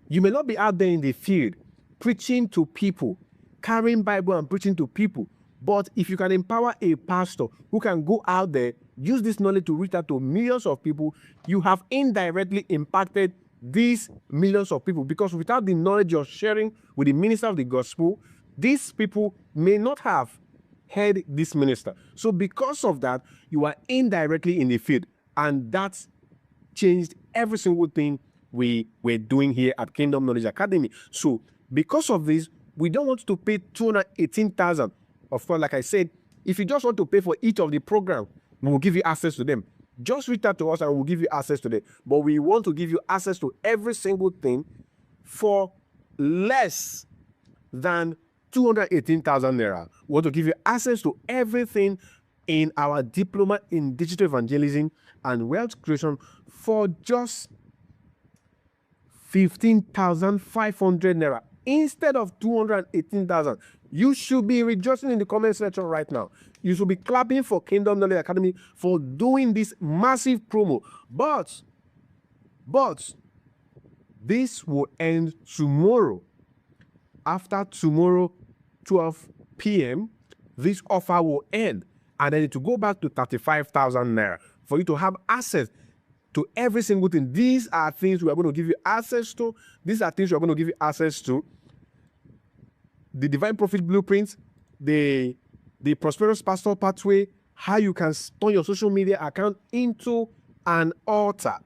you may not be out there in the field preaching to people, carrying Bible and preaching to people, but if you can empower a pastor who can go out there, use this knowledge to reach out to millions of people, you have indirectly impacted these millions of people, because without the knowledge you're sharing with the minister of the gospel, these people may not have heard this minister. So because of that, you are indirectly in the field, and that's changed every single thing we were doing here at Kingdom Knowledge Academy. So because of this, we don't want to pay 218,000. Of course, like I said, if you just want to pay for each of the program, we will give you access to them. Just reach out to us and we'll give you access to them. But we want to give you access to every single thing for less than 218,000 naira. We want to give you access to everything in our diploma in digital evangelism and wealth creation for just 15,500 naira instead of 218,000. You should be rejoicing in the comment section right now. You should be clapping for Kingdom Knowledge Academy for doing this massive promo. But this will end tomorrow. After tomorrow, 12 p.m., this offer will end. And then it will go back to 35,000 naira for you to have access to every single thing. These are things we are going to give you access to. These are things we are going to give you access to. The Divine Profit Blueprint, the Prosperous Pastor Pathway, how you can turn your social media account into an altar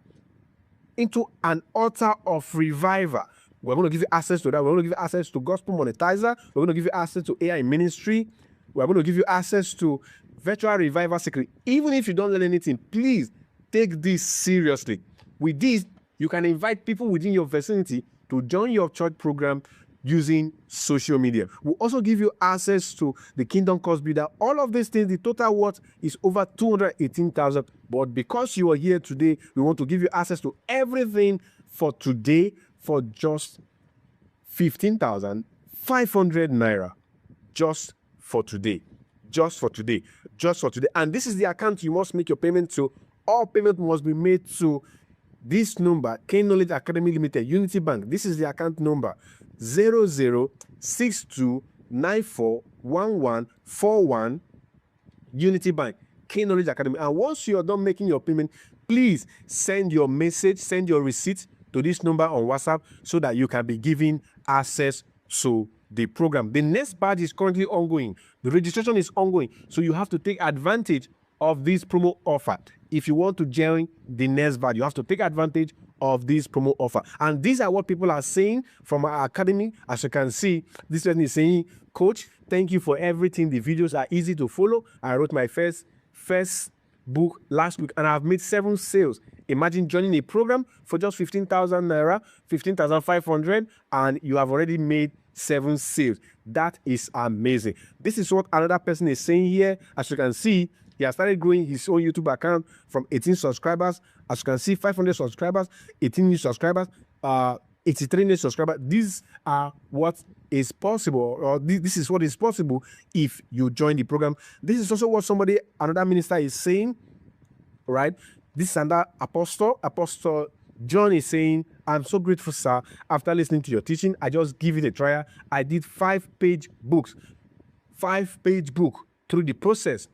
of revival. We're going to give you access to that. We're going to give you access to Gospel Monetizer. We're going to give you access to AI Ministry. We're going to give you access to Virtual Revival Secret. Even if you don't learn anything, please take this seriously. With this, you can invite people within your vicinity to join your church program using social media. We'll also give you access to the Kingdom Course Builder. All of these things, the total worth is over 218,000. But because you are here today, we want to give you access to everything for today for just 15,500 naira. Just for today. And this is the account you must make your payment to. All payment must be made to this number, K Knowledge Academy Limited, Unity Bank. This is the account number 0062941141, Unity Bank, K Knowledge Academy. And once you are done making your payment, please send your message, send your receipt to this number on WhatsApp so that you can be given access to the program. The next batch is currently ongoing. The registration is ongoing. So you have to take advantage of this promo offer. If you want to join the next batch, you have to take advantage of this promo offer. And these are what people are saying from our academy. As you can see, this person is saying, Coach, thank you for everything. The videos are easy to follow. I wrote my first book last week and I've made 7 sales. Imagine joining a program for just 15,000 naira, 15,500, and you have already made 7 sales. That is amazing. This is what another person is saying here. As you can see, he has started growing his own YouTube account from 18 subscribers. As you can see, 500 subscribers, 18 new subscribers, 83 new subscribers. These are what is possible, or this is what is possible if you join the program. This is also what another minister is saying, right? This is another Apostle John is saying, I'm so grateful, sir. After listening to your teaching, I just give it a try. I did 5-page books, 5-page book through the process,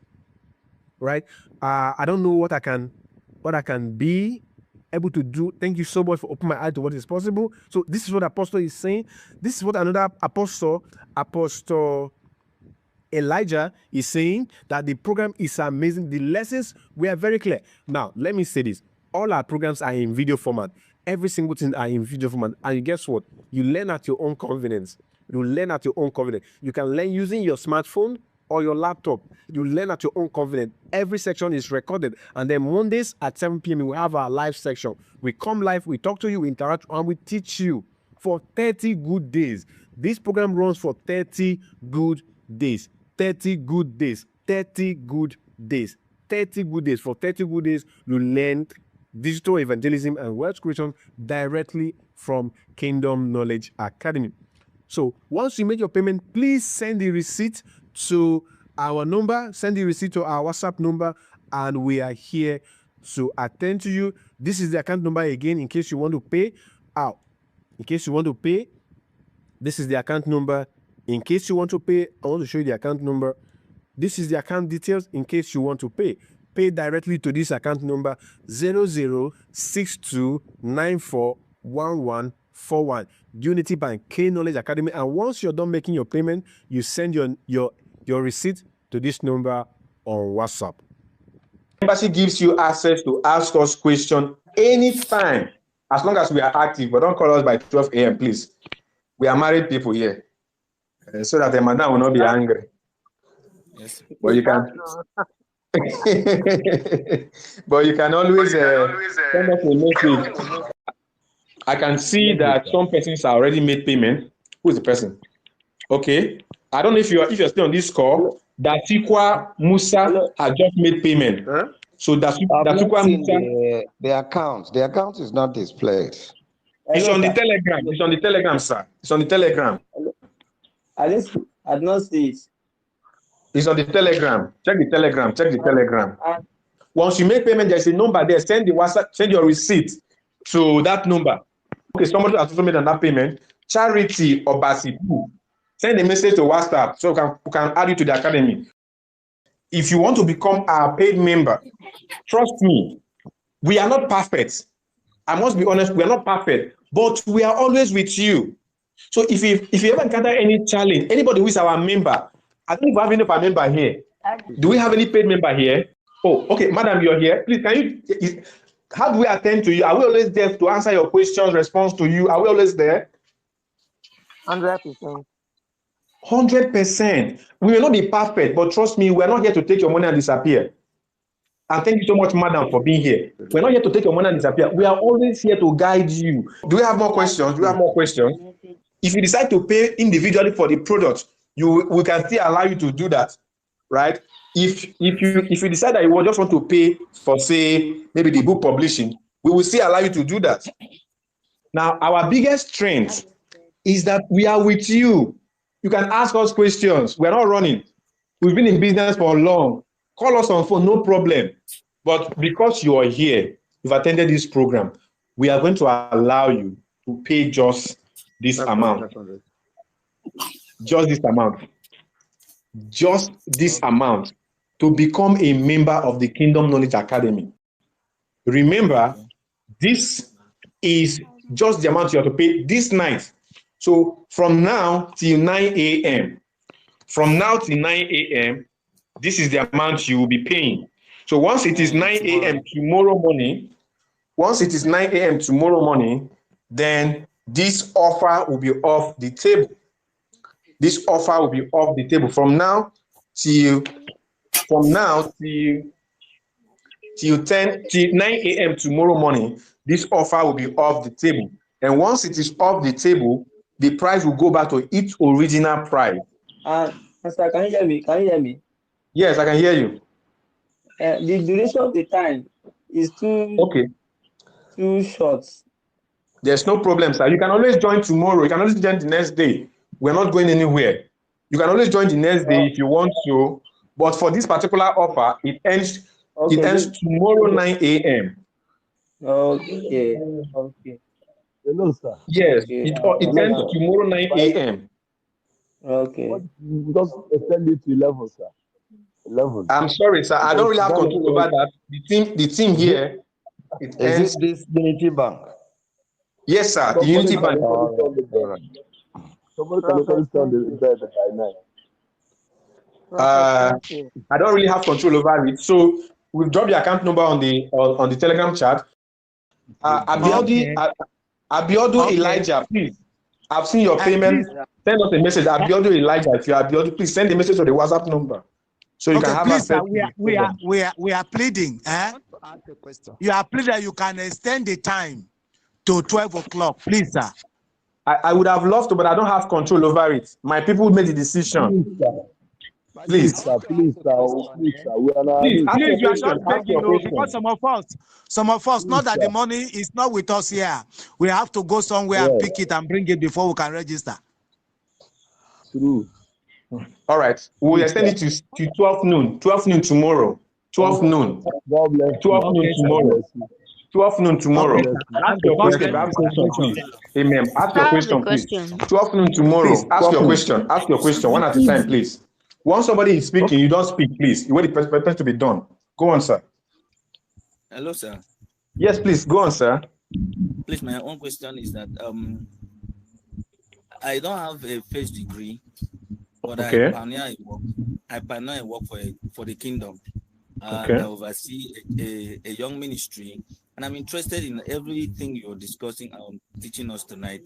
right? I don't know what I can be able to do. Thank you so much for opening my eye to what is possible. So this is what Apostle is saying. This is what another Apostle Elijah is saying, that the program is amazing. The lessons were very clear. Now, let me say this. All our programs are in video format. Every single thing are in video format. And guess what? You learn at your own convenience. You learn at your own convenience. You can learn using your smartphone or your laptop. You learn at your own convenience. Every section is recorded. And then Mondays at 7 p.m. we have our live section. We come live, we talk to you, we interact, and we teach you for 30 good days. This program runs for 30 good days. 30 good days. 30 good days. 30 good days. For 30 good days, you learn digital evangelism and wealth creation directly from Kingdom Knowledge Academy. So once you make your payment, please send the receipt to our number, send the receipt to our WhatsApp number, and we are here to attend to you. This is the account number again, in case you want to pay out. In case you want to pay, this is the account number. In case you want to pay, I want to show you the account number. This is the account details in case you want to pay. Pay directly to this account number 0062941141. Unity Bank, K Knowledge Academy. And once you're done making your payment, you send your receipt to this number on WhatsApp. Embassy gives you access to ask us questions anytime, as long as we are active. But don't call us by 12 a.m., please. We are married people here, so that the madam will not be angry. Yes. But you can. But you can always send us a message. I can see that some persons are already made payment. Who is the person? Okay. I don't know if you're still on this call. Datikwa Musa has just made payment. Huh? So Datikwa Musa. The account is not displayed. It's on the Telegram. It's on the Telegram, sir. It's on the Telegram. I did not see it. It's on the Telegram. Check the Telegram. Check the Telegram. Once you make payment, there's a number there. Send the WhatsApp. Send your receipt to that number. Okay, somebody has also made another payment. Charity or Basi. Send a message to WhatsApp so we can add you to the academy. If you want to become our paid member, trust me, we are not perfect. I must be honest, we are not perfect, but we are always with you. So if you ever encounter any challenge, anybody who is our member, I don't know if we have any of our member here. Do we have any paid member here? Oh, okay, madam, you're here. Please, how do we attend to you? Are we always there to answer your questions, respond to you? Are we always there? 100%. 100%. We may not be perfect, but trust me, we're not here to take your money and disappear. And thank you so much, madam, for being here. We're not here to take your money and disappear. We are always here to guide you. Do we have more questions? Do we have more questions? If you decide to pay individually for the product, we can still allow you to do that, right? If you decide that you just want to pay for, say, maybe the book publishing, we will still allow you to do that. Now, our biggest strength is that we are with you. You can ask us questions. We're not running. We've been in business for long. Call us on phone, no problem. But because you are here, you've attended this program, we are going to allow you to pay just this amount. Just this amount. Just this amount to become a member of the Kingdom Knowledge Academy. Remember, this is just the amount you have to pay this night. So from now till 9 a.m., from now till 9 a.m., this is the amount you will be paying. So once it is 9 a.m. tomorrow morning, then this offer will be off the table. This offer will be off the table from now till 9 a.m. tomorrow morning. This offer will be off the table. And once it is off the table, the price will go back to its original price. Pastor, can you hear me? Can you hear me? Yes, I can hear you. The duration of the time is too short. There's no problem, sir. You can always join tomorrow. You can always join the next day. We're not going anywhere. You can always join the next day if you want to. But for this particular offer, it ends tomorrow 9 a.m. Okay. Hello, sir. Yes, Okay. it ends tomorrow 9 a.m. Okay. Just extend it to 11, sir. 11. I'm sorry, sir. I don't really have control over that. The team here, it ends. Is it this Unity Bank? Yes, sir. The Unity Bank. Somebody can literally stand the bed by 9. I don't really have control over it. So we'll drop the account number on the Telegram chat. Abiodun Elijah, please. I've seen your payment. Send us a message. Abiodun Elijah, if you are Abiodun, please send a message to the WhatsApp number so you can have please, access. we are pleading. You are pleading. You can extend the time to 12 o'clock, please, sir. I would have loved to, but I don't have control over it. My people made the decision. Please, sir. Please, you are not begging, because some of us know that the money is not with us here. We have to go somewhere and pick it and bring it before we can register. True. All right. We'll extend it to 12 noon. 12 noon tomorrow. 12 noon. God bless 12 noon tomorrow. 12 noon tomorrow. Ask your question. Amen. Ask your question, please. 12 noon tomorrow. Please, ask your question. Ask your question one at a time, please. Once somebody is speaking, you don't speak, please. You wait the person to be done. Go on, sir. Hello, sir. Yes, please. Go on, sir. Please, my own question is that I don't have a first degree, but I pioneer work for the kingdom. I oversee a young ministry, and I'm interested in everything you're discussing and teaching us tonight.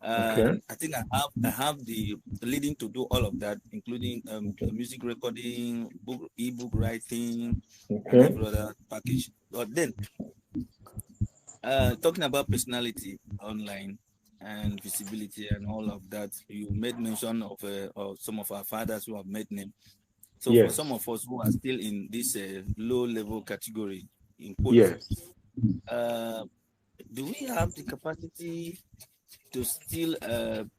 I think I have the leading to do all of that, including music recording, ebook writing, and every other package. But then, talking about personality online and visibility and all of that, you made mention of some of our fathers who have made name. So for some of us who are still in this low-level category, in quotes, do we have the capacity to still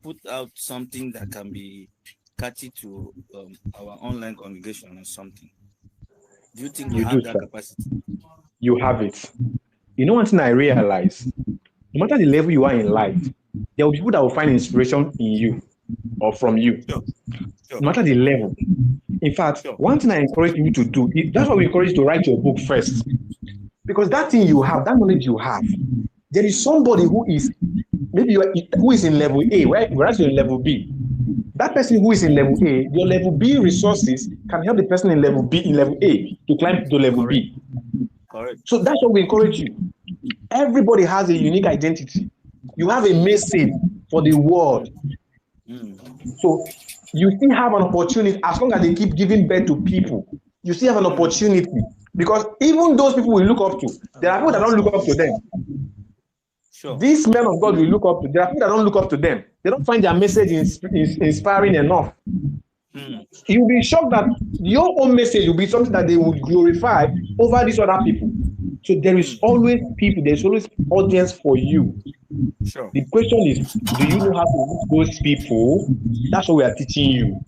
put out something that can be catchy to our online congregation or something? Do you think we have that capacity? You have it. You know one thing I realize? No matter the level you are in life, there will be people that will find inspiration in you or from you. Sure. No matter the level. In fact, one thing I encourage you to do, that's why we encourage you to write your book first. Because that thing you have, that knowledge you have, there is somebody who is, who is in level A, whereas you're in level B. That person who is in level A, your level B resources can help the person in level B, in level A, to climb to level B. Correct. So that's what we encourage you. Everybody has a unique identity. You have a message for the world. So you still have an opportunity, as long as they keep giving birth to people, you still have an opportunity. Because even those people we look up to, there are people that don't look up to them. Sure. These men of God we look up to, there are people that don't look up to them. They don't find their message inspiring enough. You'll be shocked that your own message will be something that they will glorify over these other people. So there is always people, there's always audience for you. Sure. The question is, do you know how to reach those people? That's what we are teaching you.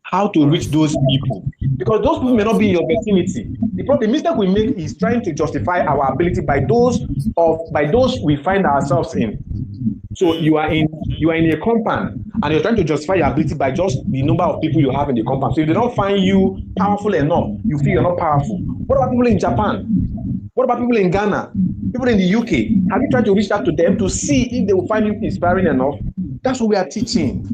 How to reach those people. Because those people may not be in your vicinity. The mistake we make is trying to justify our ability by those we find ourselves in. So you are in a compound and you're trying to justify your ability by just the number of people you have in the compound. So if they don't find you powerful enough, you feel you're not powerful. What about people in Japan? What about people in Ghana? People in the UK? Have you tried to reach out to them to see if they will find you inspiring enough? That's what we are teaching.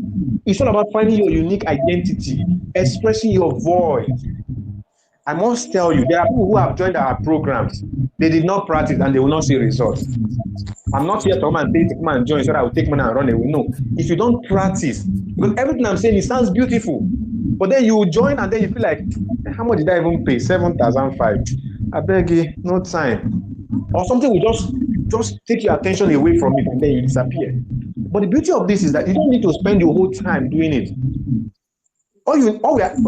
It's all about finding your unique identity, expressing your voice. I must tell you, there are people who have joined our programs. They did not practice and they will not see results. I'm not here to come and say, come and join so that I will take money and run away. No. If you don't practice, because everything I'm saying, it sounds beautiful. But then you join and then you feel like, how much did I even pay? 7,500. I beg you, no time. Or something will just take your attention away from it and then you disappear. But the beauty of this is that you don't need to spend your whole time doing it. In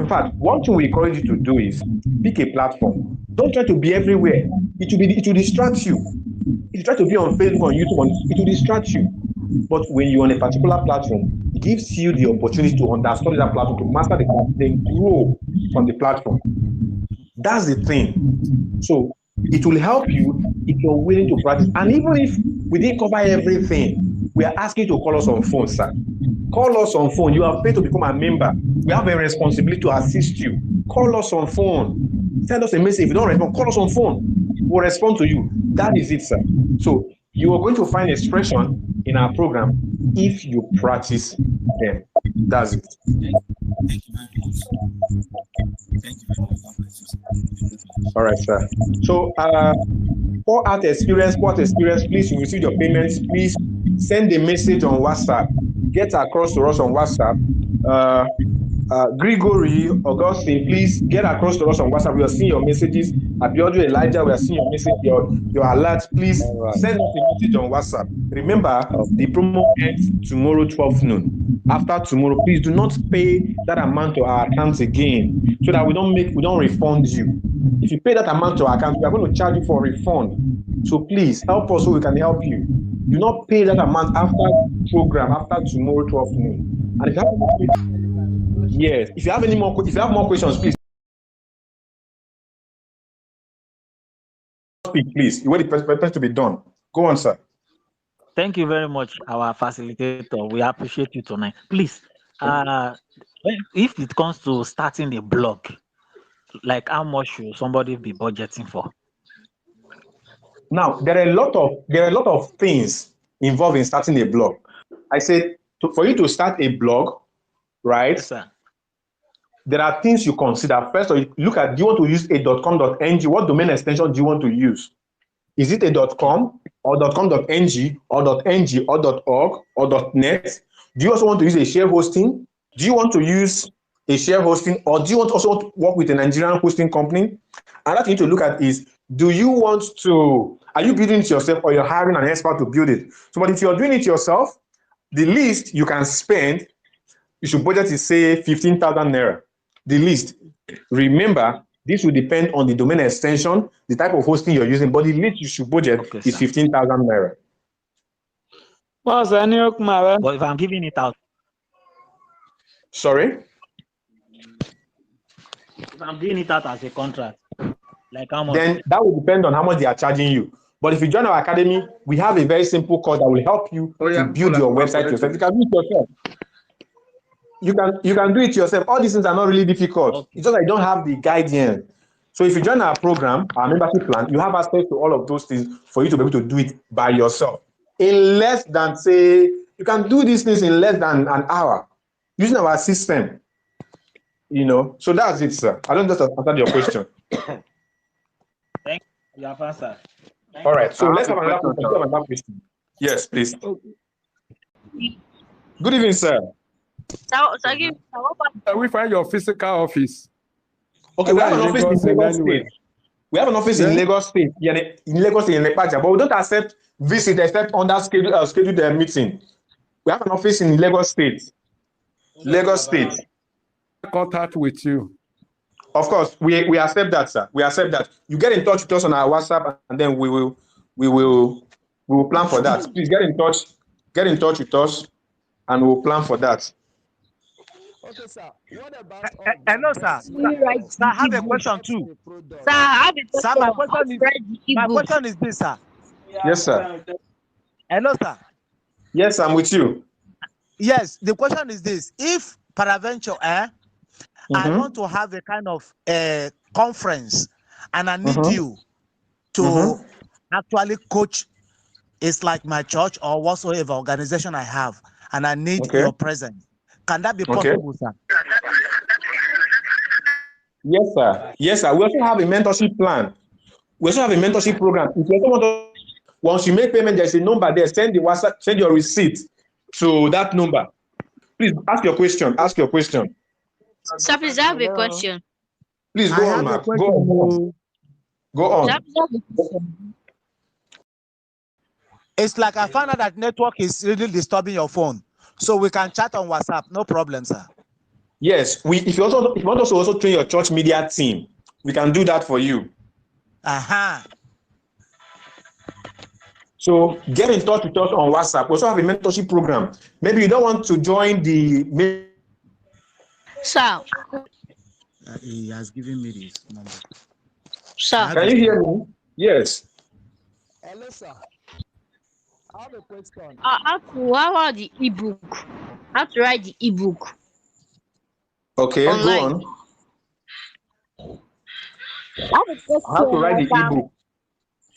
fact, one thing we encourage you to do is pick a platform. Don't try to be everywhere. It will distract you. If you try to be on Facebook, on YouTube, it will distract you. But when you're on a particular platform, it gives you the opportunity to understand that platform, to master the platform, then grow from the platform. That's the thing. So it will help you if you're willing to practice. And even if we didn't cover everything, we are asking you to call us on phone, sir. Call us on phone. You are paid to become a member. We have a responsibility to assist you. Call us on phone. Send us a message. If you don't respond, call us on phone. We'll respond to you. That is it, sir. So you are going to find expression in our program if you practice them. That's it. Thank you very much. Thank you very much. All right, sir. So for art experience, please, you receive your payments. Please send a message on WhatsApp. Get across to us on WhatsApp. Gregory, Augustine, please get across to us on WhatsApp. We are seeing your messages. Abiodun, Elijah, we are seeing your message, your alerts. Please send us a message on WhatsApp. Remember, the promo ends tomorrow, 12 noon. After tomorrow, please do not pay that amount to our accounts again, so that we don't refund you. If you pay that amount to our account, we are going to charge you for a refund. So please help us so we can help you. Do not pay that amount after program, after tomorrow, 12 noon. And if you have yes, if you have more questions, please speak, please. You want the person to be done. Go on, sir. Thank you very much, our facilitator. We appreciate you tonight. Please, if it comes to starting a blog, like how much should somebody be budgeting for? Now, there are a lot of things involved in starting a blog. I said, for you to start a blog, right? Yes, sir. There are things you consider. First, look at, do you want to use a .com.ng? What domain extension do you want to use? Is it a .com or .com.ng or .ng or .org or .net? Do you also want to use a share hosting? Do you want to use a share hosting, or do you also want to work with a Nigerian hosting company? Another thing to look at is, are you building it yourself or you're hiring an expert to build it? So, but if you're doing it yourself, the least you can spend, you should budget is say 15,000 naira. The least. Remember, this will depend on the domain extension, the type of hosting you're using, but the least you should budget is 15,000 naira. But if I'm giving it out. Sorry? If I'm giving it out as a contract, like how much? Then that will depend on how much they are charging you. But if you join our academy, we have a very simple course that will help you to build your website yourself. You can do it yourself. You can do it yourself. All these things are not really difficult. Okay. It's just that I don't have the guidance. So if you join our program, our membership plan, you have access to all of those things for you to be able to do it by yourself. In less than, say, you can do these things in less than an hour using our system. You know, so that's it, sir. I don't just answer your question. Thank you. You have answered. All right. So let's have another question. Yes, please. Good evening, sir. We find your physical office. Okay, we have an office in Lagos State. We have an office in Lagos State, in Lagos State, in Lepaja, but we don't accept visitors except on that scheduled meeting. We have an office in Lagos State. Lagos State. Contact with you. Of course, we accept that, sir. We accept that. You get in touch with us on our WhatsApp, and then we will plan for that. Please get in touch with us, and we'll plan for that. Okay, sir. What about hello, sir. Sir, I have a question too. Sir, I have a question. My question is this, sir. Yes, sir. Hello, sir. Yes, I'm with you. Yes, the question is this: if peradventure, I want to have a kind of conference, and I need you to actually coach. It's like my church or whatsoever organization I have, and I need your presence. Can that be possible, sir? Yes, sir. Yes, sir. We also have a mentorship plan. We also have a mentorship program. If you also want to, once you make payment, there's a number there. Send the WhatsApp, send your receipt to that number. Please ask your question. Ask your question. Sir, please, I have a question. Please go on, Mark. Go on. Go on. It's like I found out that network is really disturbing your phone. So we can chat on WhatsApp. No problem, sir. Yes. If you want us to also train your church media team, we can do that for you. Uh-huh. So get in touch with us on WhatsApp. We also have a mentorship program. Maybe you don't want to join the... Sir. He has given me this number. Sir. Can you hear me? Yes. Hello, sir. I have a question. How the ebook? How to write the ebook? Okay, online. Go on. How to write the ebook?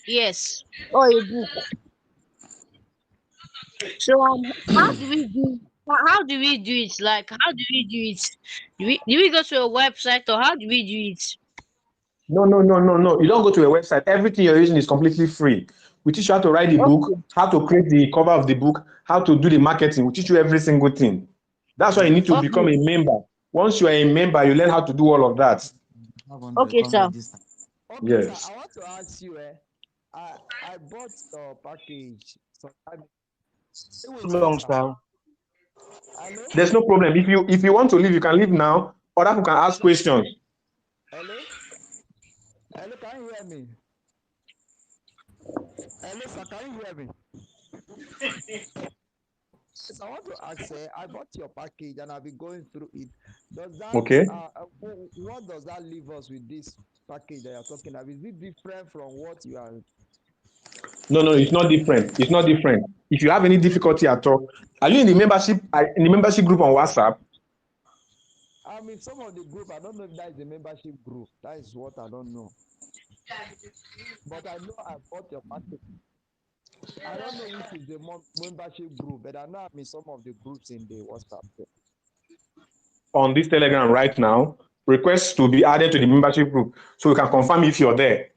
Yes, or a book. So how do we do? How do we do it? Like, how do we do it? Do we go to a website, or how do we do it? No. You don't go to a website. Everything you're using is completely free. We teach you how to write the book, how to create the cover of the book, how to do the marketing. We teach you every single thing. That's why you need to become a member. Once you are a member, you learn how to do all of that. Okay, sir. Okay, Yes. sir, I want to ask you, I bought the package. So Long, sir. There's no problem. If you want to leave, you can leave now. Other people can ask questions. Hello? Hello, can you hear me? Hello, sir, can you hear me? So I want to ask, I bought your package and I've been going through it. Does that, okay. What does that leave us with this package that you're talking about? Is it different from what you are? No, it's not different. It's not different. If you have any difficulty at all, are you in the membership group on WhatsApp? I'm in some of the group. I don't know if that is a membership group. That is what I don't know. But I know I bought your package. I don't know which is the membership group, but I know I'm in some of the groups in the WhatsApp. On this Telegram right now, request to be added to the membership group so we can confirm if you're there.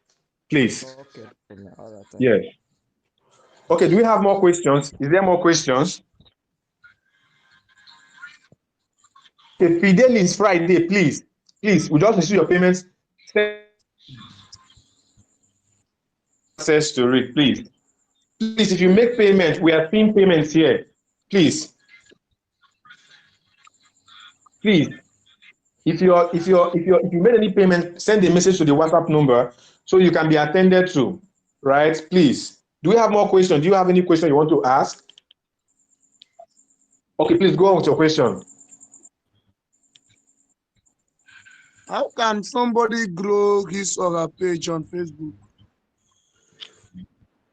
Please. Okay. All right. Yes. Okay, do we have more questions? Is there more questions? Okay, Fidel is Friday, please. Please, we just receive your payments. Access to it, please. Please, if you make payment, we are seeing payments here. Please. Please. If you made any payment, send a message to the WhatsApp number so you can be attended to. Right? Please. Do we have more questions? Do you have any question you want to ask? Okay, please go on with your question. How can somebody grow his or her page on Facebook?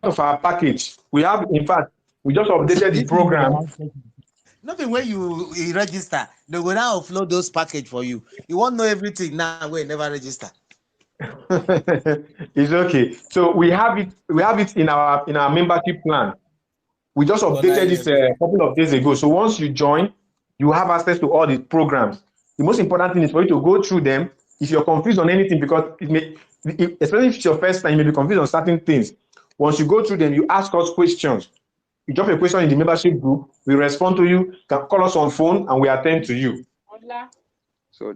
Of our package, we have, in fact, we just updated the program. Nothing when you register, they will now upload those package for you. You won't know everything now when you never register. It's okay. So we have it in our membership plan. We just updated this a couple of days ago. So once you join, you have access to all the programs. The most important thing is for you to go through them. If you're confused on anything, because especially if it's your first time, you may be confused on certain things. Once you go through them, you ask us questions. You drop a question in the membership group, we respond to you. You can call us on phone and we attend to you. So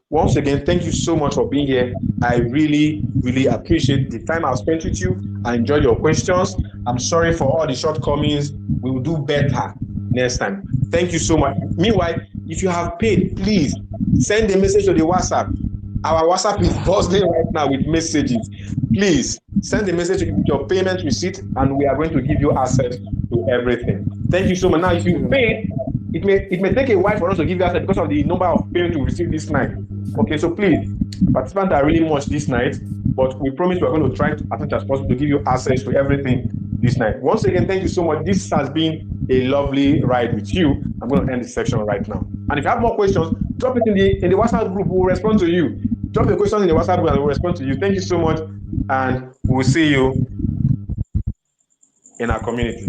once again, thank you so much for being here. I really, really appreciate the time I've spent with you. I enjoyed your questions. I'm sorry for all the shortcomings. We will do better next time. Thank you so much. Meanwhile, if you have paid, please send a message to the WhatsApp. Our WhatsApp is buzzing right now with messages. Please send a message with your payment receipt and we are going to give you access to everything. Thank you so much. Now, if you pay, it may take a while for us to give you access because of the number of payments we receive this night. Okay, so please, participants are really much this night, but we promise we're going to try as much as possible to give you access to everything this night. Once again, thank you so much. This has been a lovely ride with you. I'm going to end this section right now. And if you have more questions, drop it in the WhatsApp group. We'll respond to you. Drop your questions in the WhatsApp group and we'll respond to you. Thank you so much, and we'll see you in our community.